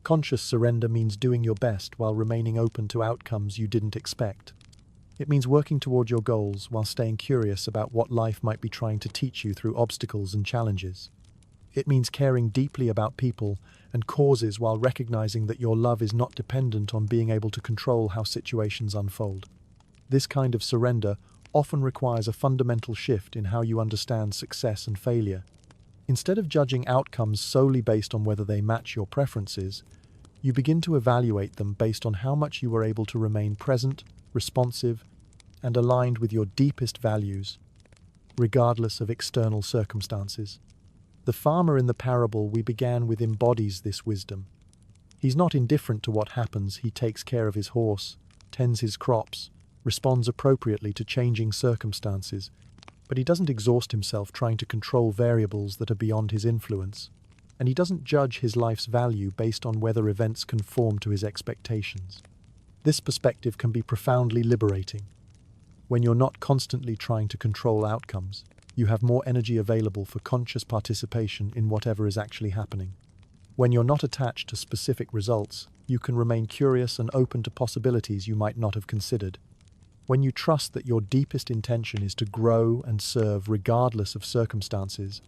Conscious surrender means doing your best while remaining open to outcomes you didn't expect. It means working toward your goals while staying curious about what life might be trying to teach you through obstacles and challenges. It means caring deeply about people and causes while recognizing that your love is not dependent on being able to control how situations unfold. This kind of surrender often requires a fundamental shift in how you understand success and failure. Instead of judging outcomes solely based on whether they match your preferences, you begin to evaluate them based on how much you were able to remain present, responsive, and aligned with your deepest values, regardless of external circumstances. The farmer in the parable we began with embodies this wisdom. He's not indifferent to what happens. He takes care of his horse, tends his crops, responds appropriately to changing circumstances, but he doesn't exhaust himself trying to control variables that are beyond his influence, and he doesn't judge his life's value based on whether events conform to his expectations. This perspective can be profoundly liberating. When you're not constantly trying to control outcomes, you have more energy available for conscious participation in whatever is actually happening. When you're not attached to specific results, you can remain curious and open to possibilities you might not have considered. When you trust that your deepest intention is to grow and serve regardless of circumstances,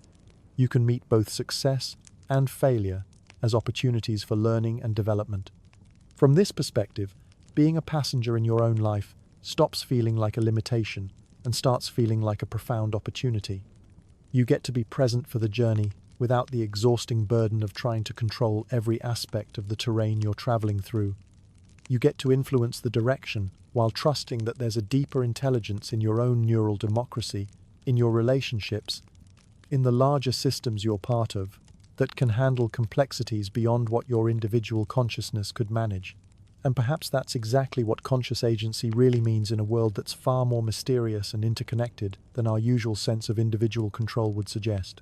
you can meet both success and failure as opportunities for learning and development. From this perspective, being a passenger in your own life stops feeling like a limitation and starts feeling like a profound opportunity. You get to be present for the journey without the exhausting burden of trying to control every aspect of the terrain you're traveling through. You get to influence the direction while trusting that there's a deeper intelligence in your own neural democracy, in your relationships, in the larger systems you're part of, that can handle complexities beyond what your individual consciousness could manage. And perhaps that's exactly what conscious agency really means in a world that's far more mysterious and interconnected than our usual sense of individual control would suggest.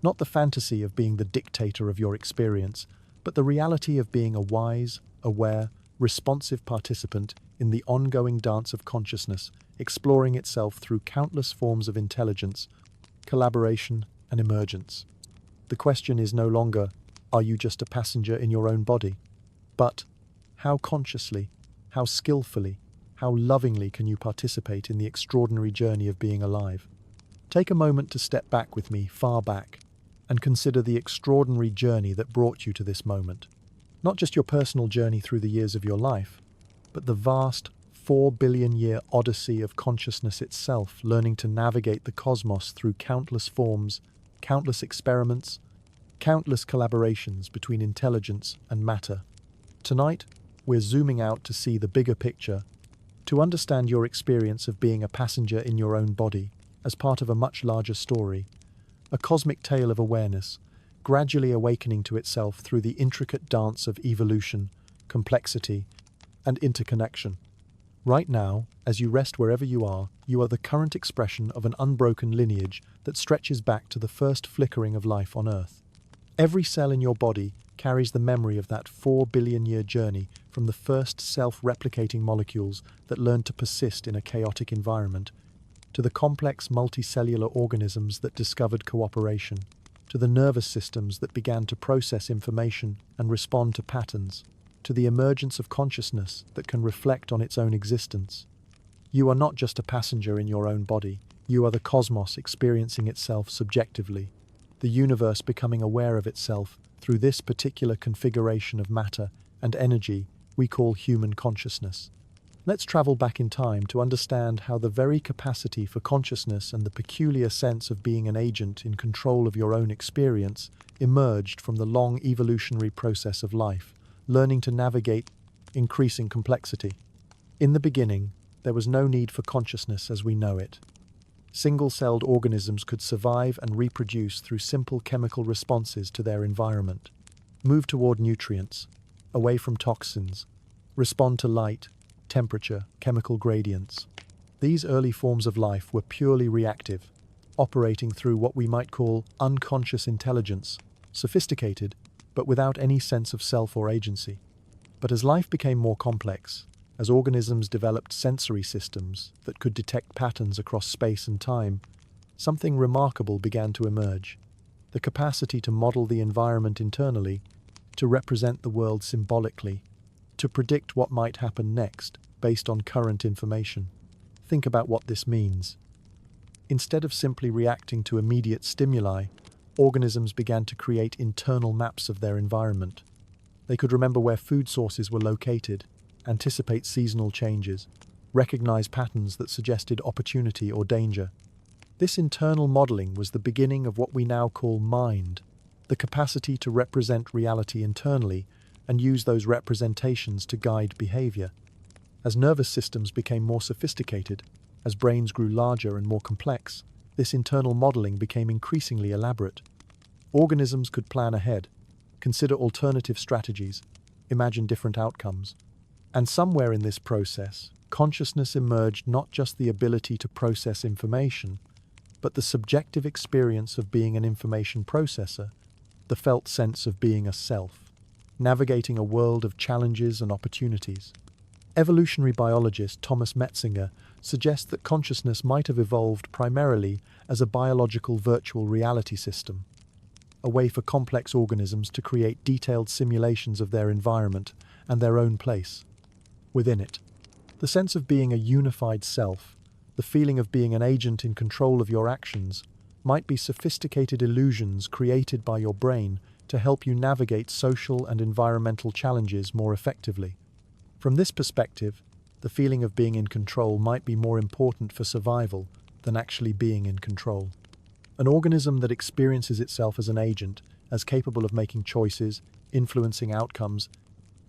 Not the fantasy of being the dictator of your experience, but the reality of being a wise, aware, responsive participant in the ongoing dance of consciousness, exploring itself through countless forms of intelligence, collaboration, and emergence. The question is no longer, are you just a passenger in your own body? But, how consciously, how skillfully, how lovingly can you participate in the extraordinary journey of being alive? Take a moment to step back with me, far back, and consider the extraordinary journey that brought you to this moment. Not just your personal journey through the years of your life, but the vast 4 billion-year odyssey of consciousness itself, learning to navigate the cosmos through countless forms, countless experiments, countless collaborations between intelligence and matter. Tonight, we're zooming out to see the bigger picture, to understand your experience of being a passenger in your own body as part of a much larger story, a cosmic tale of awareness, gradually awakening to itself through the intricate dance of evolution, complexity, and interconnection. Right now, as you rest wherever you are the current expression of an unbroken lineage that stretches back to the first flickering of life on Earth. Every cell in your body carries the memory of that 4 billion-year journey from the first self-replicating molecules that learned to persist in a chaotic environment, to the complex multicellular organisms that discovered cooperation, to the nervous systems that began to process information and respond to patterns, to the emergence of consciousness that can reflect on its own existence. You are not just a passenger in your own body, you are the cosmos experiencing itself subjectively, the universe becoming aware of itself through this particular configuration of matter and energy we call human consciousness. Let's travel back in time to understand how the very capacity for consciousness and the peculiar sense of being an agent in control of your own experience emerged from the long evolutionary process of life, learning to navigate increasing complexity. In the beginning, there was no need for consciousness as we know it. Single-celled organisms could survive and reproduce through simple chemical responses to their environment, move toward nutrients, away from toxins, respond to light, temperature, chemical gradients. These early forms of life were purely reactive, operating through what we might call unconscious intelligence, sophisticated, but without any sense of self or agency. But as life became more complex, as organisms developed sensory systems that could detect patterns across space and time, something remarkable began to emerge. The capacity to model the environment internally, to represent the world symbolically, to predict what might happen next based on current information. Think about what this means. Instead of simply reacting to immediate stimuli, organisms began to create internal maps of their environment. They could remember where food sources were located, anticipate seasonal changes, recognize patterns that suggested opportunity or danger. This internal modeling was the beginning of what we now call mind, the capacity to represent reality internally and use those representations to guide behavior. As nervous systems became more sophisticated, as brains grew larger and more complex, this internal modeling became increasingly elaborate. Organisms could plan ahead, consider alternative strategies, imagine different outcomes. And somewhere in this process, consciousness emerged not just the ability to process information, but the subjective experience of being an information processor, the felt sense of being a self, navigating a world of challenges and opportunities. Evolutionary biologist Thomas Metzinger suggests that consciousness might have evolved primarily as a biological virtual reality system, a way for complex organisms to create detailed simulations of their environment and their own place within it. The sense of being a unified self, the feeling of being an agent in control of your actions, might be sophisticated illusions created by your brain to help you navigate social and environmental challenges more effectively. From this perspective, the feeling of being in control might be more important for survival than actually being in control. An organism that experiences itself as an agent, as capable of making choices, influencing outcomes,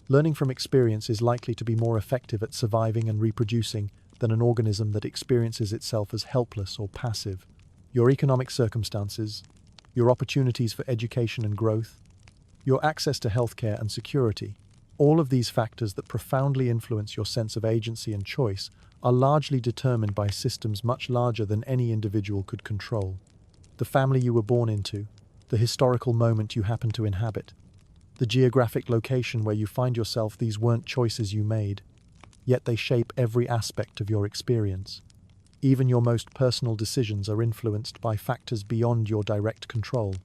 learning from experience is likely to be more effective at surviving and reproducing than an organism that experiences itself as helpless or passive. Your economic circumstances, your opportunities for education and growth, your access to healthcare and security, all of these factors that profoundly influence your sense of agency and choice are largely determined by systems much larger than any individual could control. The family you were born into, the historical moment you happen to inhabit, the geographic location where you find yourself, these weren't choices you made, yet they shape every aspect of your experience. Even your most personal decisions are influenced by factors beyond your direct control.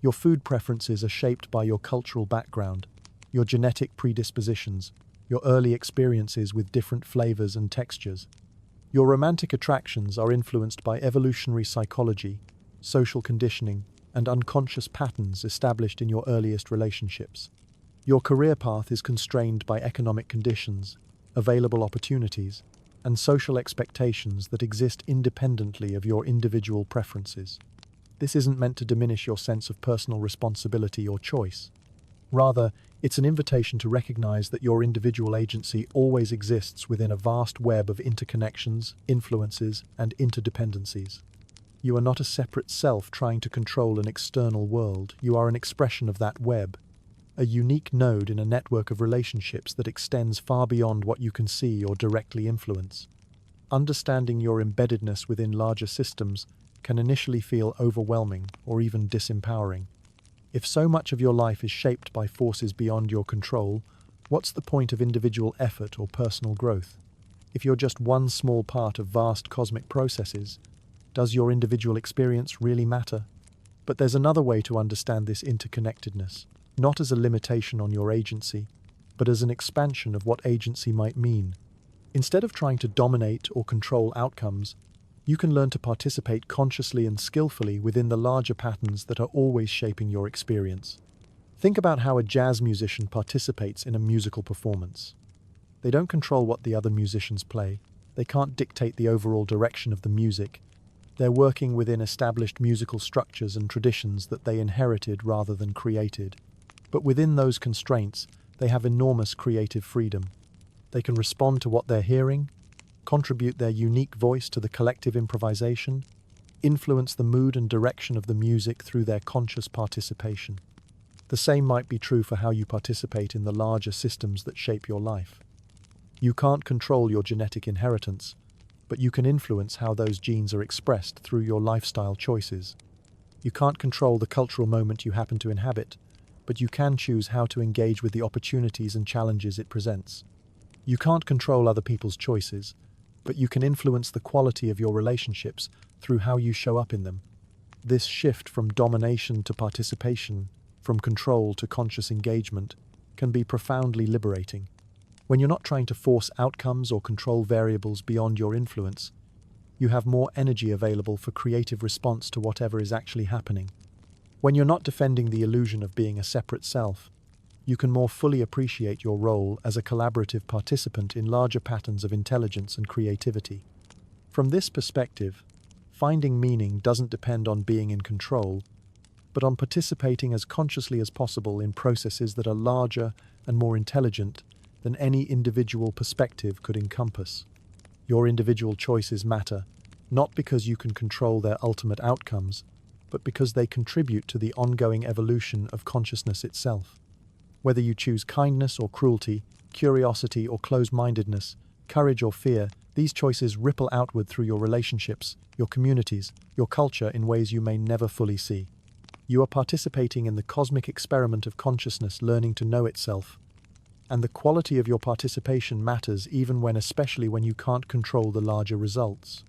Your food preferences are shaped by your cultural background, your genetic predispositions, your early experiences with different flavors and textures. Your romantic attractions are influenced by evolutionary psychology, social conditioning, and unconscious patterns established in your earliest relationships. Your career path is constrained by economic conditions, available opportunities, and social expectations that exist independently of your individual preferences. This isn't meant to diminish your sense of personal responsibility or choice. Rather, it's an invitation to recognize that your individual agency always exists within a vast web of interconnections, influences, and interdependencies. You are not a separate self trying to control an external world. You are an expression of that web, a unique node in a network of relationships that extends far beyond what you can see or directly influence. Understanding your embeddedness within larger systems can initially feel overwhelming or even disempowering. If so much of your life is shaped by forces beyond your control, what's the point of individual effort or personal growth? If you're just one small part of vast cosmic processes, does your individual experience really matter? But there's another way to understand this interconnectedness, not as a limitation on your agency, but as an expansion of what agency might mean. Instead of trying to dominate or control outcomes, you can learn to participate consciously and skillfully within the larger patterns that are always shaping your experience. Think about how a jazz musician participates in a musical performance. They don't control what the other musicians play. They can't dictate the overall direction of the music. They're working within established musical structures and traditions that they inherited rather than created. But within those constraints, they have enormous creative freedom. They can respond to what they're hearing, contribute their unique voice to the collective improvisation, influence the mood and direction of the music through their conscious participation. The same might be true for how you participate in the larger systems that shape your life. You can't control your genetic inheritance, but you can influence how those genes are expressed through your lifestyle choices. You can't control the cultural moment you happen to inhabit, but you can choose how to engage with the opportunities and challenges it presents. You can't control other people's choices, but you can influence the quality of your relationships through how you show up in them. This shift from domination to participation, from control to conscious engagement, can be profoundly liberating. When you're not trying to force outcomes or control variables beyond your influence, you have more energy available for creative response to whatever is actually happening. When you're not defending the illusion of being a separate self, you can more fully appreciate your role as a collaborative participant in larger patterns of intelligence and creativity. From this perspective, finding meaning doesn't depend on being in control, but on participating as consciously as possible in processes that are larger and more intelligent than any individual perspective could encompass. Your individual choices matter, not because you can control their ultimate outcomes, but because they contribute to the ongoing evolution of consciousness itself. Whether you choose kindness or cruelty, curiosity or closed-mindedness, courage or fear, these choices ripple outward through your relationships, your communities, your culture in ways you may never fully see. You are participating in the cosmic experiment of consciousness learning to know itself, and the quality of your participation matters especially when you can't control the larger results.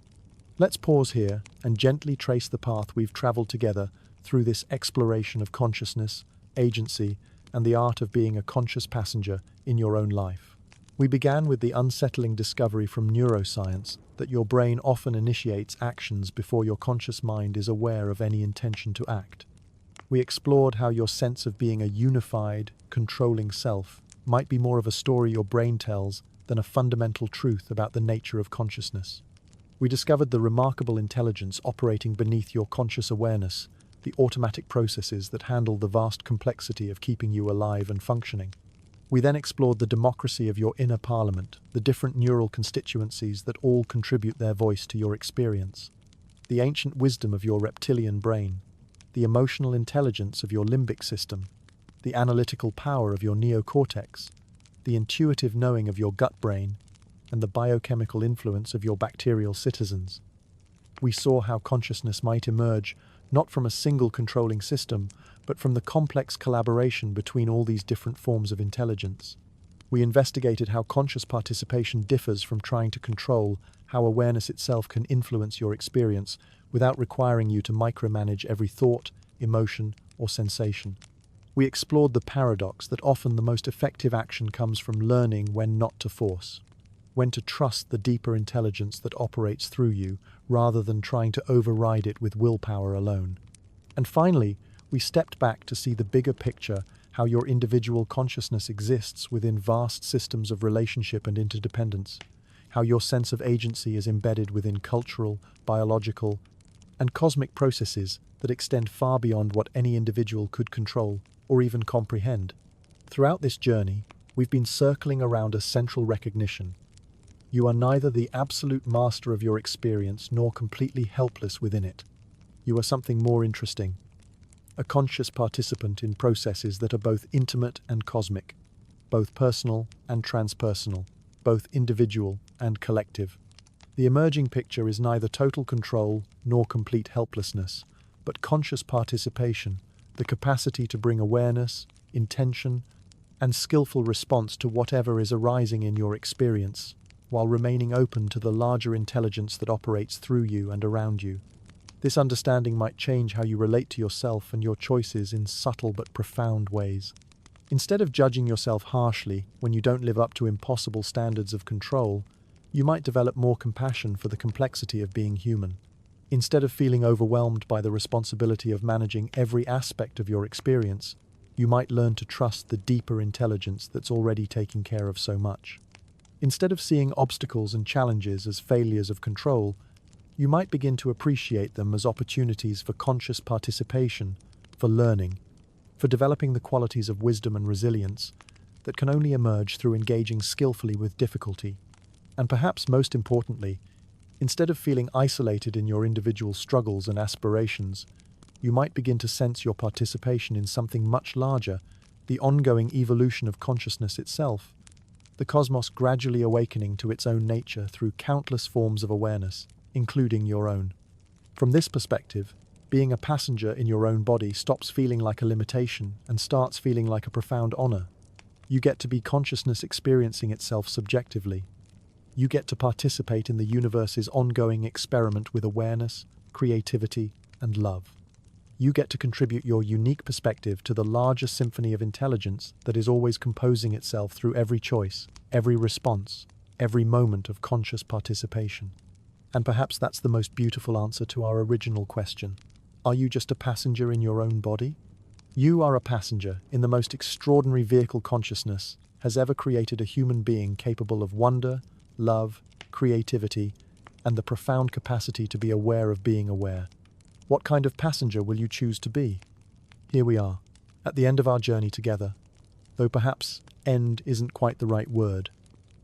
Let's pause here and gently trace the path we've traveled together through this exploration of consciousness, agency, and the art of being a conscious passenger in your own life. We began with the unsettling discovery from neuroscience that your brain often initiates actions before your conscious mind is aware of any intention to act. We explored how your sense of being a unified, controlling self might be more of a story your brain tells than a fundamental truth about the nature of consciousness. We discovered the remarkable intelligence operating beneath your conscious awareness, the automatic processes that handle the vast complexity of keeping you alive and functioning. We then explored the democracy of your inner parliament, the different neural constituencies that all contribute their voice to your experience, the ancient wisdom of your reptilian brain, the emotional intelligence of your limbic system, the analytical power of your neocortex, the intuitive knowing of your gut brain, and the biochemical influence of your bacterial citizens. We saw how consciousness might emerge not from a single controlling system, but from the complex collaboration between all these different forms of intelligence. We investigated how conscious participation differs from trying to control how awareness itself can influence your experience without requiring you to micromanage every thought, emotion, or sensation. We explored the paradox that often the most effective action comes from learning when not to force, when to trust the deeper intelligence that operates through you rather than trying to override it with willpower alone. And finally, we stepped back to see the bigger picture, how your individual consciousness exists within vast systems of relationship and interdependence, how your sense of agency is embedded within cultural, biological, and cosmic processes that extend far beyond what any individual could control or even comprehend. Throughout this journey, we've been circling around a central recognition. You are neither the absolute master of your experience nor completely helpless within it. You are something more interesting, a conscious participant in processes that are both intimate and cosmic, both personal and transpersonal, both individual and collective. The emerging picture is neither total control nor complete helplessness, but conscious participation, the capacity to bring awareness, intention, and skillful response to whatever is arising in your experience, while remaining open to the larger intelligence that operates through you and around you. This understanding might change how you relate to yourself and your choices in subtle but profound ways. Instead of judging yourself harshly when you don't live up to impossible standards of control, you might develop more compassion for the complexity of being human. Instead of feeling overwhelmed by the responsibility of managing every aspect of your experience, you might learn to trust the deeper intelligence that's already taking care of so much. Instead of seeing obstacles and challenges as failures of control, you might begin to appreciate them as opportunities for conscious participation, for learning, for developing the qualities of wisdom and resilience that can only emerge through engaging skillfully with difficulty. And perhaps most importantly, instead of feeling isolated in your individual struggles and aspirations, you might begin to sense your participation in something much larger, the ongoing evolution of consciousness itself, the cosmos gradually awakening to its own nature through countless forms of awareness, including your own. From this perspective, being a passenger in your own body stops feeling like a limitation and starts feeling like a profound honor. You get to be consciousness experiencing itself subjectively. You get to participate in the universe's ongoing experiment with awareness, creativity, and love. You get to contribute your unique perspective to the larger symphony of intelligence that is always composing itself through every choice, every response, every moment of conscious participation. And perhaps that's the most beautiful answer to our original question. Are you just a passenger in your own body? You are a passenger in the most extraordinary vehicle consciousness has ever created a human being capable of wonder, love, creativity, and the profound capacity to be aware of being aware. What kind of passenger will you choose to be? Here we are, at the end of our journey together, though perhaps end isn't quite the right word,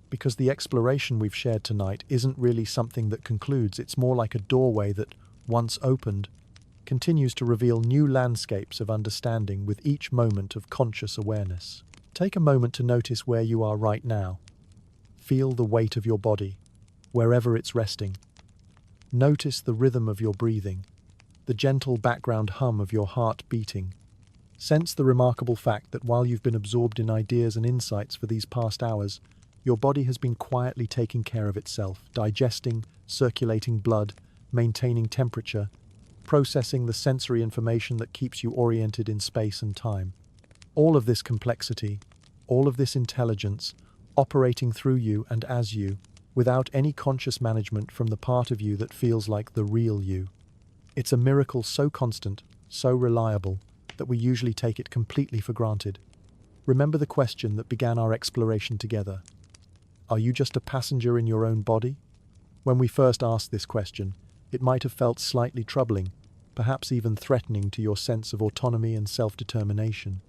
because the exploration we've shared tonight isn't really something that concludes. It's more like a doorway that, once opened, continues to reveal new landscapes of understanding with each moment of conscious awareness. Take a moment to notice where you are right now. Feel the weight of your body, wherever it's resting. Notice the rhythm of your breathing, the gentle background hum of your heart beating. Sense the remarkable fact that while you've been absorbed in ideas and insights for these past hours, your body has been quietly taking care of itself, digesting, circulating blood, maintaining temperature, processing the sensory information that keeps you oriented in space and time. All of this complexity, all of this intelligence, operating through you and as you, without any conscious management from the part of you that feels like the real you. It's a miracle so constant, so reliable, that we usually take it completely for granted. Remember the question that began our exploration together. Are you just a passenger in your own body? When we first asked this question, it might have felt slightly troubling, perhaps even threatening to your sense of autonomy and self-determination.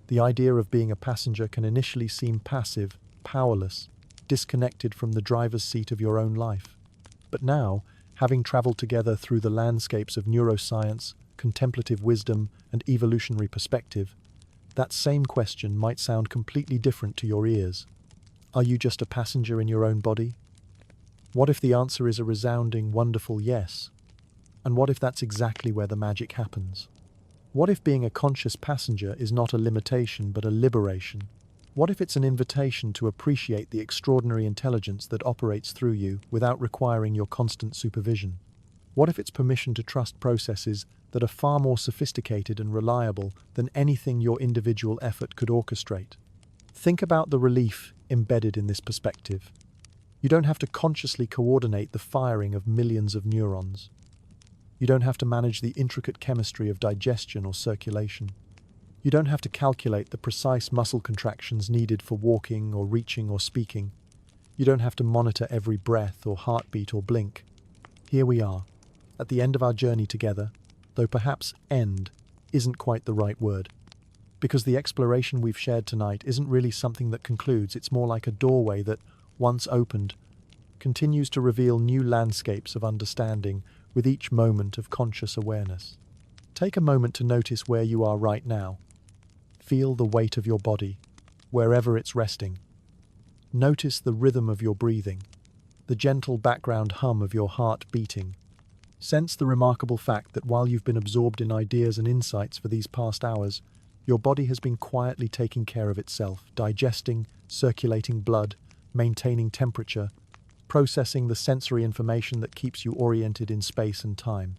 The idea of being a passenger can initially seem passive, powerless, disconnected from the driver's seat of your own life. But now, having traveled together through the landscapes of neuroscience, contemplative wisdom, and evolutionary perspective, that same question might sound completely different to your ears. Are you just a passenger in your own body? What if the answer is a resounding, wonderful yes? And what if that's exactly where the magic happens? What if being a conscious passenger is not a limitation but a liberation? What if it's an invitation to appreciate the extraordinary intelligence that operates through you without requiring your constant supervision? What if it's permission to trust processes that are far more sophisticated and reliable than anything your individual effort could orchestrate? Think about the relief embedded in this perspective. You don't have to consciously coordinate the firing of millions of neurons. You don't have to manage the intricate chemistry of digestion or circulation. You don't have to calculate the precise muscle contractions needed for walking or reaching or speaking. You don't have to monitor every breath or heartbeat or blink. Here we are, at the end of our journey together, though perhaps end isn't quite the right word. Because the exploration we've shared tonight isn't really something that concludes, it's more like a doorway that, once opened, continues to reveal new landscapes of understanding with each moment of conscious awareness. Take a moment to notice where you are right now. Feel the weight of your body, wherever it's resting. Notice the rhythm of your breathing, the gentle background hum of your heart beating. Sense the remarkable fact that while you've been absorbed in ideas and insights for these past hours, your body has been quietly taking care of itself, digesting, circulating blood, maintaining temperature, processing the sensory information that keeps you oriented in space and time.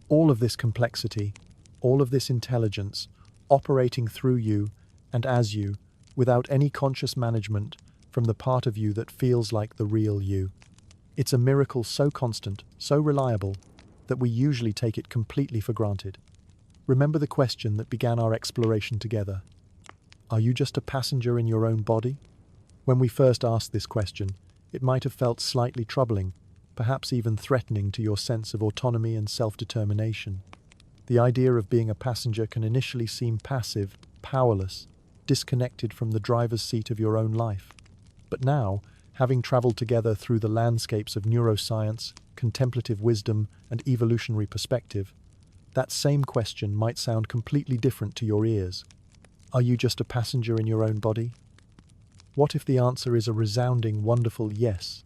All of this complexity, all of this intelligence, operating through you and as you, without any conscious management from the part of you that feels like the real you. It's a miracle so constant, so reliable, that we usually take it completely for granted. Remember the question that began our exploration together. Are you just a passenger in your own body? When we first asked this question, it might have felt slightly troubling, perhaps even threatening to your sense of autonomy and self-determination. The idea of being a passenger can initially seem passive, powerless, disconnected from the driver's seat of your own life. But now, having traveled together through the landscapes of neuroscience, contemplative wisdom, and evolutionary perspective, that same question might sound completely different to your ears. Are you just a passenger in your own body? What if the answer is a resounding, wonderful yes?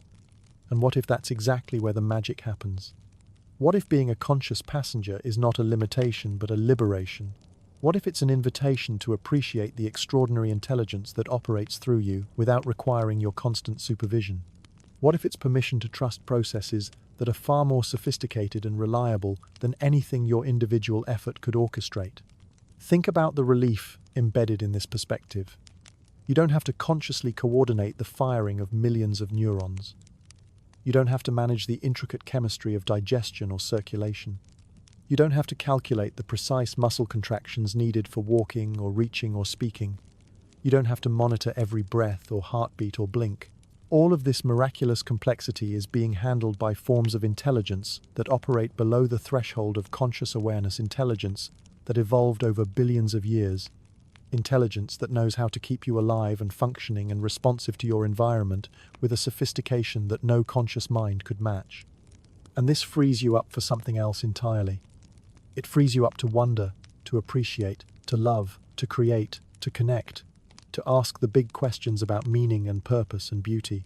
And what if that's exactly where the magic happens? What if being a conscious passenger is not a limitation but a liberation? What if it's an invitation to appreciate the extraordinary intelligence that operates through you without requiring your constant supervision? What if it's permission to trust processes that are far more sophisticated and reliable than anything your individual effort could orchestrate? Think about the relief embedded in this perspective. You don't have to consciously coordinate the firing of millions of neurons. You don't have to manage the intricate chemistry of digestion or circulation. You don't have to calculate the precise muscle contractions needed for walking or reaching or speaking. You don't have to monitor every breath or heartbeat or blink. All of this miraculous complexity is being handled by forms of intelligence that operate below the threshold of conscious awareness, intelligence that evolved over billions of years, intelligence that knows how to keep you alive and functioning and responsive to your environment with a sophistication that no conscious mind could match. And this frees you up for something else entirely. It frees you up to wonder, to appreciate, to love, to create, to connect, to ask the big questions about meaning and purpose and beauty.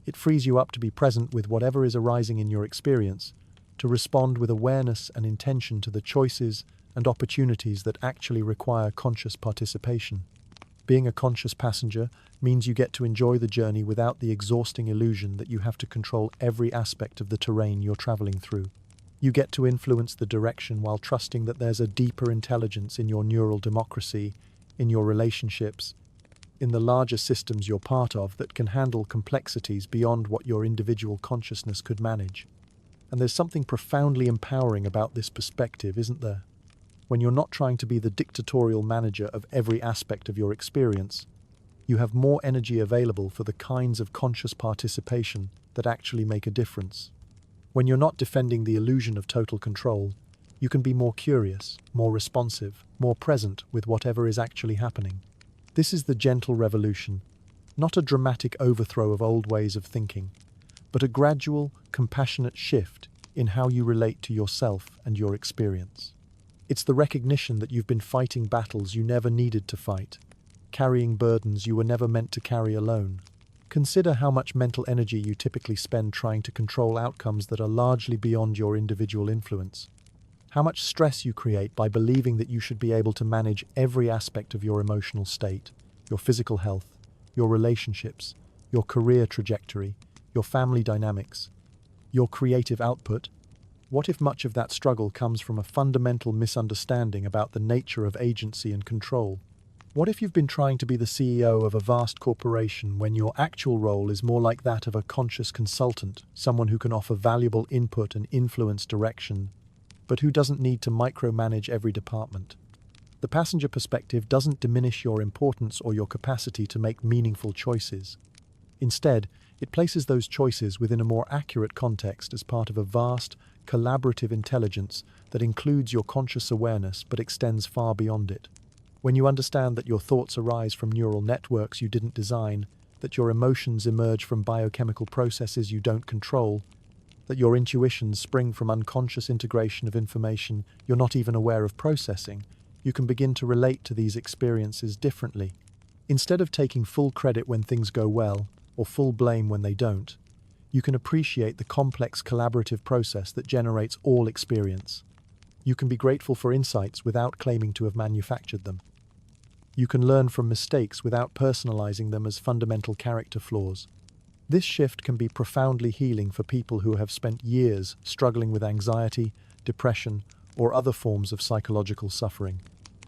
It frees you up to be present with whatever is arising in your experience, to respond with awareness and intention to the choices and opportunities that actually require conscious participation. Being a conscious passenger means you get to enjoy the journey without the exhausting illusion that you have to control every aspect of the terrain you're traveling through. You get to influence the direction while trusting that there's a deeper intelligence in your neural democracy, in your relationships, in the larger systems you're part of that can handle complexities beyond what your individual consciousness could manage. And there's something profoundly empowering about this perspective, isn't there? When you're not trying to be the dictatorial manager of every aspect of your experience, you have more energy available for the kinds of conscious participation that actually make a difference. When you're not defending the illusion of total control, you can be more curious, more responsive, more present with whatever is actually happening. This is the gentle revolution, not a dramatic overthrow of old ways of thinking, but a gradual, compassionate shift in how you relate to yourself and your experience. It's the recognition that you've been fighting battles you never needed to fight, carrying burdens you were never meant to carry alone. Consider how much mental energy you typically spend trying to control outcomes that are largely beyond your individual influence. How much stress you create by believing that you should be able to manage every aspect of your emotional state, your physical health, your relationships, your career trajectory, your family dynamics, your creative output. What if much of that struggle comes from a fundamental misunderstanding about the nature of agency and control? What if you've been trying to be the CEO of a vast corporation when your actual role is more like that of a conscious consultant, someone who can offer valuable input and influence direction, but who doesn't need to micromanage every department? The passenger perspective doesn't diminish your importance or your capacity to make meaningful choices. Instead, it places those choices within a more accurate context as part of a vast, collaborative intelligence that includes your conscious awareness but extends far beyond it. When you understand that your thoughts arise from neural networks you didn't design, that your emotions emerge from biochemical processes you don't control, that your intuitions spring from unconscious integration of information you're not even aware of processing, you can begin to relate to these experiences differently. Instead of taking full credit when things go well, or full blame when they don't, you can appreciate the complex collaborative process that generates all experience. You can be grateful for insights without claiming to have manufactured them. You can learn from mistakes without personalizing them as fundamental character flaws. This shift can be profoundly healing for people who have spent years struggling with anxiety, depression, or other forms of psychological suffering.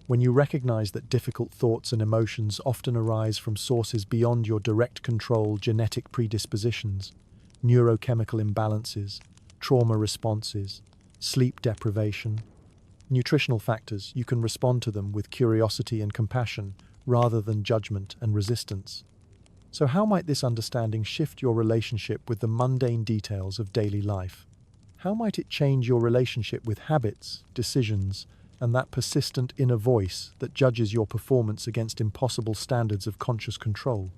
When you recognize that difficult thoughts and emotions often arise from sources beyond your direct control, genetic predispositions, neurochemical imbalances, trauma responses, sleep deprivation, nutritional factors, you can respond to them with curiosity and compassion rather than judgment and resistance. So how might this understanding shift your relationship with the mundane details of daily life? How might it change your relationship with habits, decisions, and that persistent inner voice that judges your performance against impossible standards of conscious control?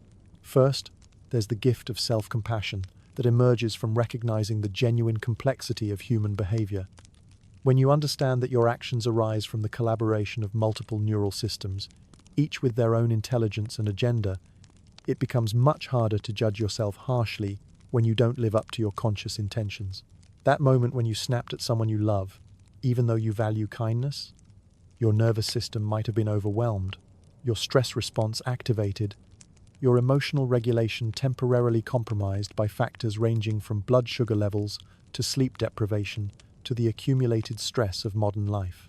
First, there's the gift of self-compassion that emerges from recognizing the genuine complexity of human behavior. When you understand that your actions arise from the collaboration of multiple neural systems, each with their own intelligence and agenda, it becomes much harder to judge yourself harshly when you don't live up to your conscious intentions. That moment when you snapped at someone you love, even though you value kindness, your nervous system might have been overwhelmed, your stress response activated, your emotional regulation temporarily compromised by factors ranging from blood sugar levels to sleep deprivation to the accumulated stress of modern life.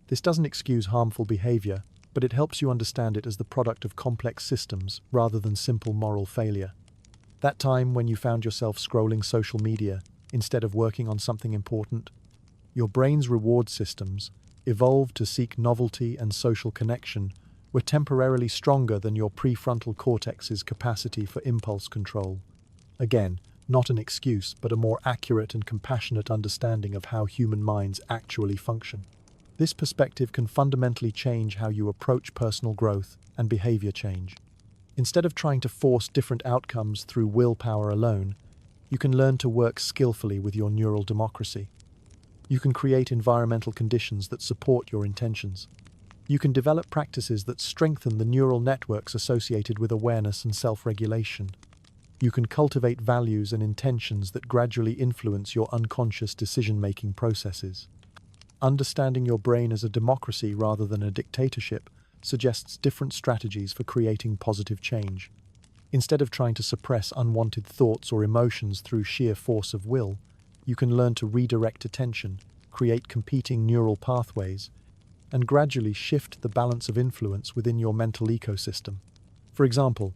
This doesn't excuse harmful behavior, but it helps you understand it as the product of complex systems rather than simple moral failure. That time when you found yourself scrolling social media instead of working on something important, your brain's reward systems, evolved to seek novelty and social connection, were temporarily stronger than your prefrontal cortex's capacity for impulse control. Again, not an excuse, but a more accurate and compassionate understanding of how human minds actually function. This perspective can fundamentally change how you approach personal growth and behavior change. Instead of trying to force different outcomes through willpower alone, you can learn to work skillfully with your neural democracy. You can create environmental conditions that support your intentions. You can develop practices that strengthen the neural networks associated with awareness and self-regulation. You can cultivate values and intentions that gradually influence your unconscious decision-making processes. Understanding your brain as a democracy rather than a dictatorship suggests different strategies for creating positive change. Instead of trying to suppress unwanted thoughts or emotions through sheer force of will, you can learn to redirect attention, create competing neural pathways, and gradually shift the balance of influence within your mental ecosystem. For example,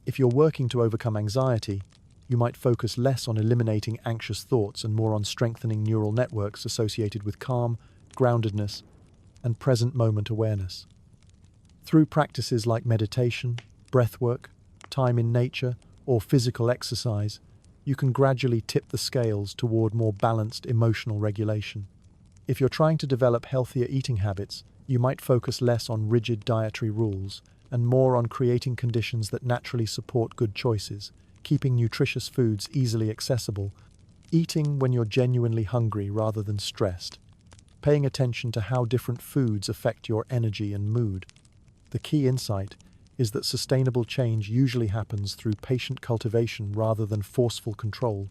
if you're working to overcome anxiety, you might focus less on eliminating anxious thoughts and more on strengthening neural networks associated with calm, groundedness, and present moment awareness. Through practices like meditation, breathwork, time in nature, or physical exercise, you can gradually tip the scales toward more balanced emotional regulation. If you're trying to develop healthier eating habits, you might focus less on rigid dietary rules and more on creating conditions that naturally support good choices, keeping nutritious foods easily accessible, eating when you're genuinely hungry rather than stressed, paying attention to how different foods affect your energy and mood. The key insight is that sustainable change usually happens through patient cultivation rather than forceful control,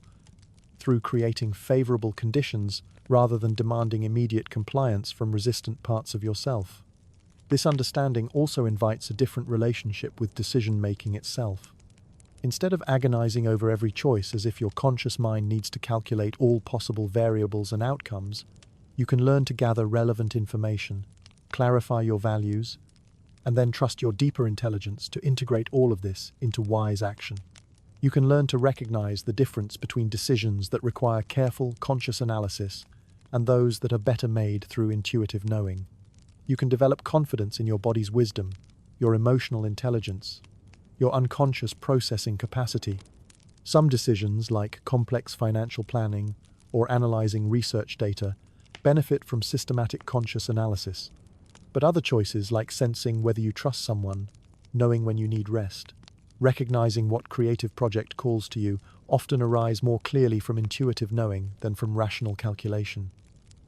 through creating favorable conditions rather than demanding immediate compliance from resistant parts of yourself. This understanding also invites a different relationship with decision-making itself. Instead of agonizing over every choice as if your conscious mind needs to calculate all possible variables and outcomes, you can learn to gather relevant information, clarify your values, and then trust your deeper intelligence to integrate all of this into wise action. You can learn to recognize the difference between decisions that require careful, conscious analysis and those that are better made through intuitive knowing. You can develop confidence in your body's wisdom, your emotional intelligence, your unconscious processing capacity. Some decisions, like complex financial planning or analyzing research data, benefit from systematic conscious analysis. But other choices, like sensing whether you trust someone, knowing when you need rest, recognizing what creative project calls to you, often arise more clearly from intuitive knowing than from rational calculation.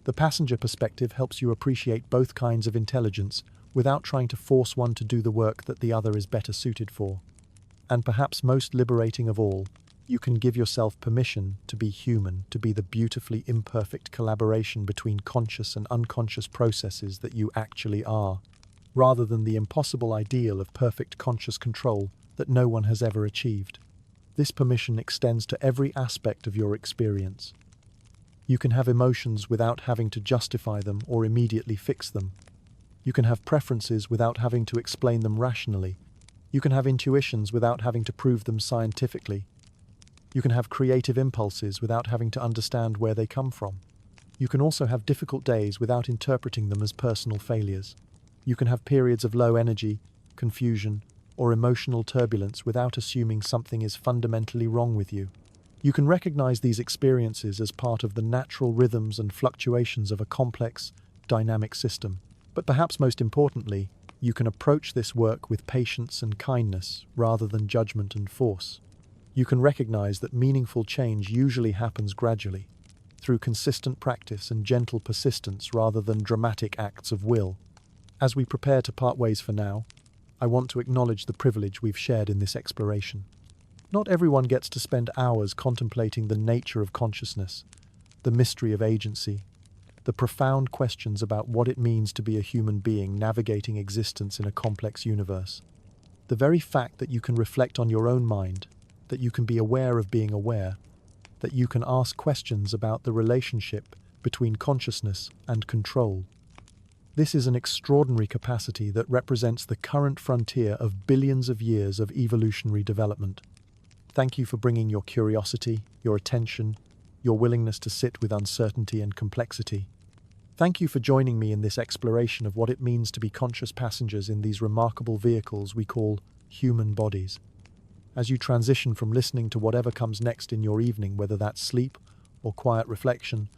The passenger perspective helps you appreciate both kinds of intelligence without trying to force one to do the work that the other is better suited for. And perhaps most liberating of all, you can give yourself permission to be human, to be the beautifully imperfect collaboration between conscious and unconscious processes that you actually are, rather than the impossible ideal of perfect conscious control that no one has ever achieved. This permission extends to every aspect of your experience. You can have emotions without having to justify them or immediately fix them. You can have preferences without having to explain them rationally. You can have intuitions without having to prove them scientifically. You can have creative impulses without having to understand where they come from. You can also have difficult days without interpreting them as personal failures. You can have periods of low energy, confusion, or emotional turbulence without assuming something is fundamentally wrong with you. You can recognize these experiences as part of the natural rhythms and fluctuations of a complex, dynamic system. But perhaps most importantly, you can approach this work with patience and kindness rather than judgment and force. You can recognize that meaningful change usually happens gradually, through consistent practice and gentle persistence rather than dramatic acts of will. As we prepare to part ways for now, I want to acknowledge the privilege we've shared in this exploration. Not everyone gets to spend hours contemplating the nature of consciousness, the mystery of agency, the profound questions about what it means to be a human being navigating existence in a complex universe. The very fact that you can reflect on your own mind, that you can be aware of being aware, that you can ask questions about the relationship between consciousness and control. This is an extraordinary capacity that represents the current frontier of billions of years of evolutionary development. Thank you for bringing your curiosity, your attention, your willingness to sit with uncertainty and complexity. Thank you for joining me in this exploration of what it means to be conscious passengers in these remarkable vehicles we call human bodies. As you transition from listening to whatever comes next in your evening, whether that's sleep or quiet reflection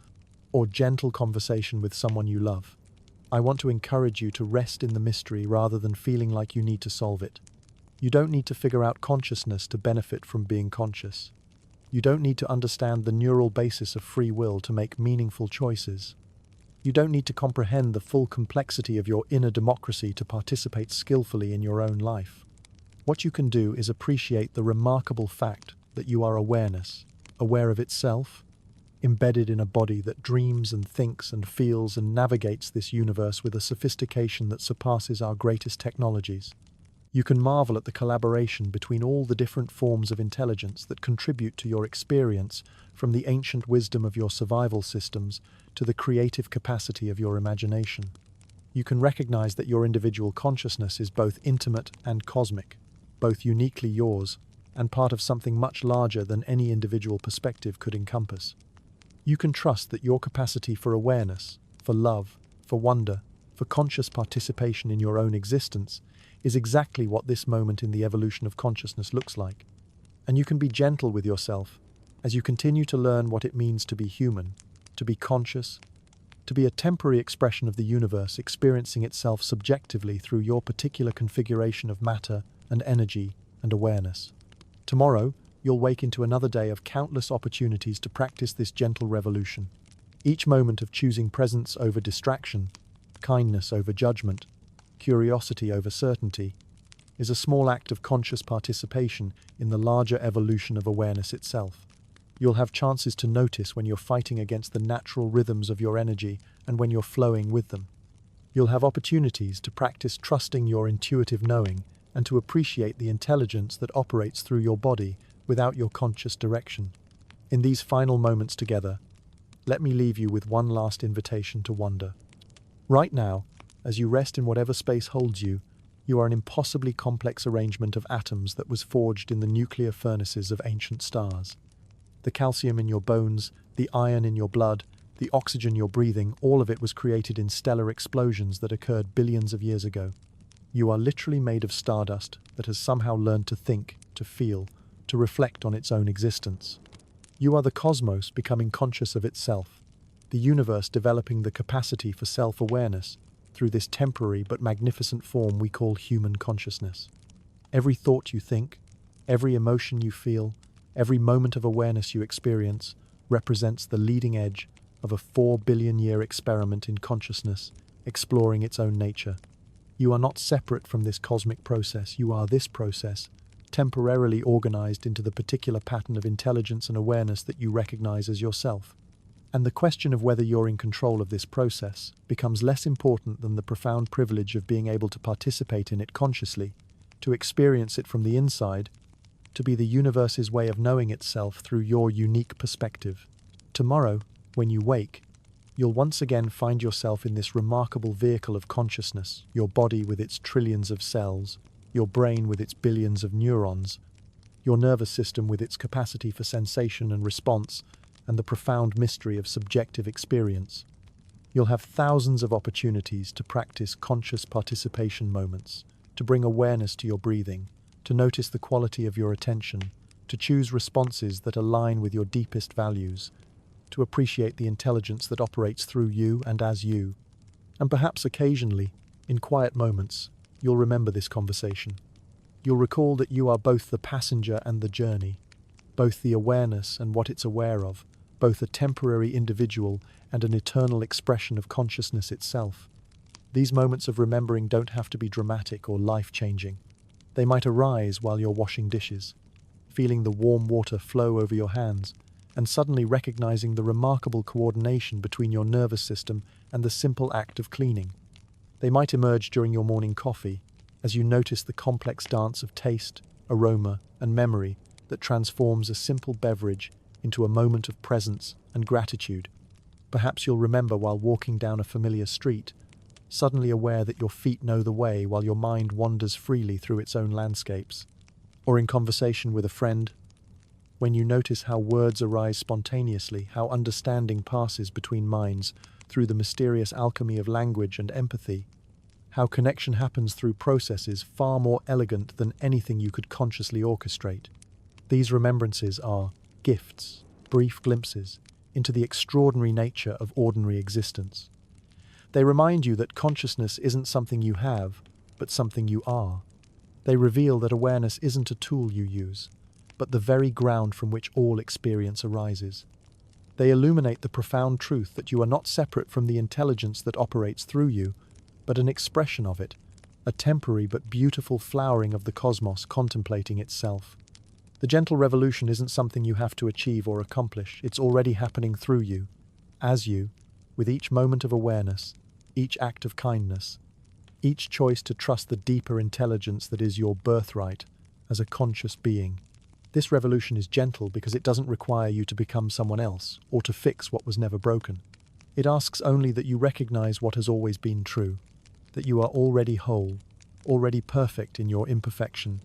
or gentle conversation with someone you love, I want to encourage you to rest in the mystery rather than feeling like you need to solve it. You don't need to figure out consciousness to benefit from being conscious. You don't need to understand the neural basis of free will to make meaningful choices. You don't need to comprehend the full complexity of your inner democracy to participate skillfully in your own life. What you can do is appreciate the remarkable fact that you are awareness, aware of itself, embedded in a body that dreams and thinks and feels and navigates this universe with a sophistication that surpasses our greatest technologies. You can marvel at the collaboration between all the different forms of intelligence that contribute to your experience, from the ancient wisdom of your survival systems to the creative capacity of your imagination. You can recognize that your individual consciousness is both intimate and cosmic, both uniquely yours and part of something much larger than any individual perspective could encompass. You can trust that your capacity for awareness, for love, for wonder, for conscious participation in your own existence is exactly what this moment in the evolution of consciousness looks like. And you can be gentle with yourself as you continue to learn what it means to be human, to be conscious, to be a temporary expression of the universe experiencing itself subjectively through your particular configuration of matter and energy and awareness. Tomorrow, you'll wake into another day of countless opportunities to practice this gentle revolution. Each moment of choosing presence over distraction, kindness over judgment, curiosity over certainty, is a small act of conscious participation in the larger evolution of awareness itself. You'll have chances to notice when you're fighting against the natural rhythms of your energy and when you're flowing with them. You'll have opportunities to practice trusting your intuitive knowing and to appreciate the intelligence that operates through your body without your conscious direction. In these final moments together, let me leave you with one last invitation to wonder. Right now, as you rest in whatever space holds you, you are an impossibly complex arrangement of atoms that was forged in the nuclear furnaces of ancient stars. The calcium in your bones, the iron in your blood, the oxygen you're breathing, all of it was created in stellar explosions that occurred billions of years ago. You are literally made of stardust that has somehow learned to think, to feel, to reflect on its own existence. You are the cosmos becoming conscious of itself, the universe developing the capacity for self-awareness through this temporary but magnificent form we call human consciousness. Every thought you think, every emotion you feel, every moment of awareness you experience represents the leading edge of a 4 billion-year experiment in consciousness, exploring its own nature. You are not separate from this cosmic process, you are this process, temporarily organized into the particular pattern of intelligence and awareness that you recognize as yourself. And the question of whether you're in control of this process becomes less important than the profound privilege of being able to participate in it consciously, to experience it from the inside, to be the universe's way of knowing itself through your unique perspective. Tomorrow, when you wake, you'll once again find yourself in this remarkable vehicle of consciousness, your body with its trillions of cells, your brain with its billions of neurons, your nervous system with its capacity for sensation and response, and the profound mystery of subjective experience. You'll have thousands of opportunities to practice conscious participation moments, to bring awareness to your breathing, to notice the quality of your attention, to choose responses that align with your deepest values, to appreciate the intelligence that operates through you and as you. And perhaps occasionally, in quiet moments, you'll remember this conversation. You'll recall that you are both the passenger and the journey, both the awareness and what it's aware of, both a temporary individual and an eternal expression of consciousness itself. These moments of remembering don't have to be dramatic or life-changing. They might arise while you're washing dishes, feeling the warm water flow over your hands, and suddenly recognizing the remarkable coordination between your nervous system and the simple act of cleaning. They might emerge during your morning coffee, as you notice the complex dance of taste, aroma, and memory that transforms a simple beverage into a moment of presence and gratitude. Perhaps you'll remember while walking down a familiar street, suddenly aware that your feet know the way while your mind wanders freely through its own landscapes. Or in conversation with a friend, when you notice how words arise spontaneously, how understanding passes between minds through the mysterious alchemy of language and empathy, how connection happens through processes far more elegant than anything you could consciously orchestrate. These remembrances are gifts, brief glimpses into the extraordinary nature of ordinary existence. They remind you that consciousness isn't something you have, but something you are. They reveal that awareness isn't a tool you use, but the very ground from which all experience arises. They illuminate the profound truth that you are not separate from the intelligence that operates through you, but an expression of it, a temporary but beautiful flowering of the cosmos contemplating itself. The gentle revolution isn't something you have to achieve or accomplish, it's already happening through you, as you, with each moment of awareness, each act of kindness, each choice to trust the deeper intelligence that is your birthright as a conscious being. This revolution is gentle because it doesn't require you to become someone else or to fix what was never broken. It asks only that you recognize what has always been true, that you are already whole, already perfect in your imperfection,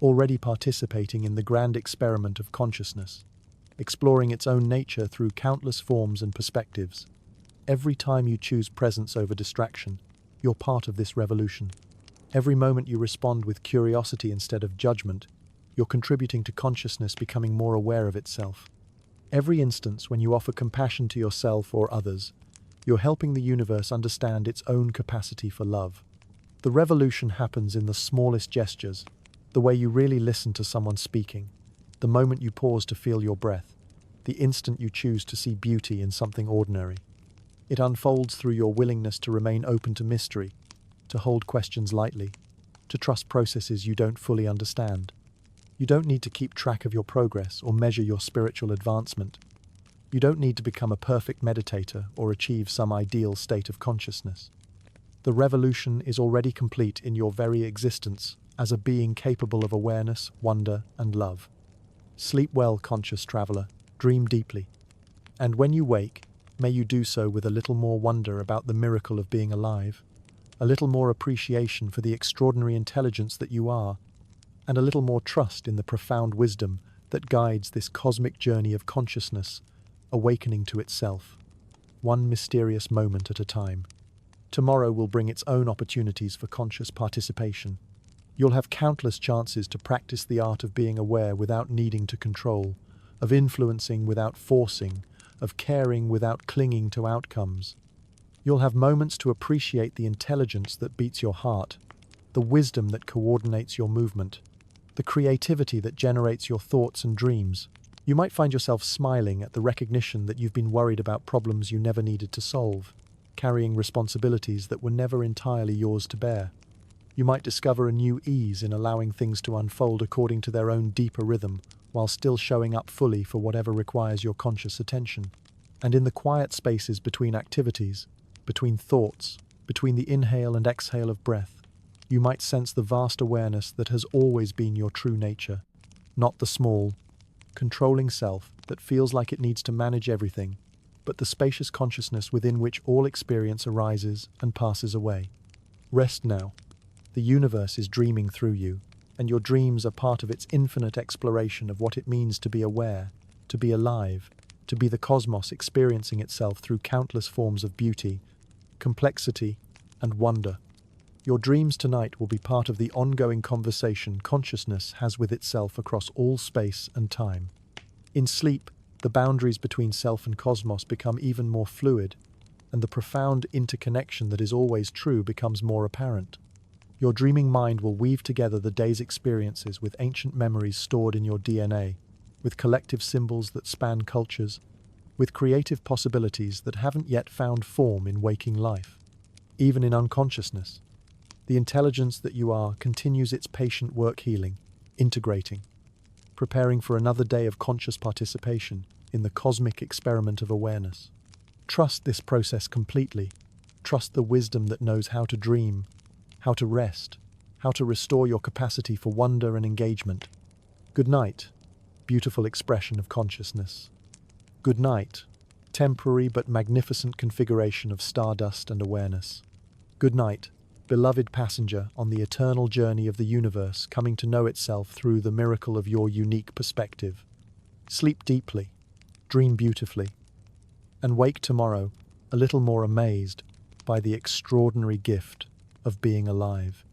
already participating in the grand experiment of consciousness, exploring its own nature through countless forms and perspectives. Every time you choose presence over distraction, you're part of this revolution. Every moment you respond with curiosity instead of judgment, you're contributing to consciousness becoming more aware of itself. Every instance when you offer compassion to yourself or others, you're helping the universe understand its own capacity for love. The revolution happens in the smallest gestures, the way you really listen to someone speaking, the moment you pause to feel your breath, the instant you choose to see beauty in something ordinary. It unfolds through your willingness to remain open to mystery, to hold questions lightly, to trust processes you don't fully understand. You don't need to keep track of your progress or measure your spiritual advancement. You don't need to become a perfect meditator or achieve some ideal state of consciousness. The revolution is already complete in your very existence as a being capable of awareness, wonder, and love. Sleep well, conscious traveler. Dream deeply. And when you wake, may you do so with a little more wonder about the miracle of being alive, a little more appreciation for the extraordinary intelligence that you are, and a little more trust in the profound wisdom that guides this cosmic journey of consciousness, awakening to itself. one mysterious moment at a time. Tomorrow will bring its own opportunities for conscious participation. You'll have countless chances to practice the art of being aware without needing to control, of influencing without forcing, of caring without clinging to outcomes. You'll have moments to appreciate the intelligence that beats your heart, the wisdom that coordinates your movement, the creativity that generates your thoughts and dreams. You might find yourself smiling at the recognition that you've been worried about problems you never needed to solve, carrying responsibilities that were never entirely yours to bear. You might discover a new ease in allowing things to unfold according to their own deeper rhythm, while still showing up fully for whatever requires your conscious attention. And in the quiet spaces between activities, between thoughts, between the inhale and exhale of breath, you might sense the vast awareness that has always been your true nature, not the small, controlling self that feels like it needs to manage everything, but the spacious consciousness within which all experience arises and passes away. Rest now. The universe is dreaming through you, and your dreams are part of its infinite exploration of what it means to be aware, to be alive, to be the cosmos experiencing itself through countless forms of beauty, complexity, and wonder. Your dreams tonight will be part of the ongoing conversation consciousness has with itself across all space and time. In sleep, the boundaries between self and cosmos become even more fluid, and the profound interconnection that is always true becomes more apparent. Your dreaming mind will weave together the day's experiences with ancient memories stored in your DNA, with collective symbols that span cultures, with creative possibilities that haven't yet found form in waking life. Even in unconsciousness, the intelligence that you are continues its patient work healing, integrating, preparing for another day of conscious participation in the cosmic experiment of awareness. Trust this process completely. Trust the wisdom that knows how to dream, how to rest, how to restore your capacity for wonder and engagement. Good night, beautiful expression of consciousness. Good night, temporary but magnificent configuration of stardust and awareness. Good night, beloved passenger on the eternal journey of the universe coming to know itself through the miracle of your unique perspective. Sleep deeply, dream beautifully, and wake tomorrow a little more amazed by the extraordinary gift of being alive.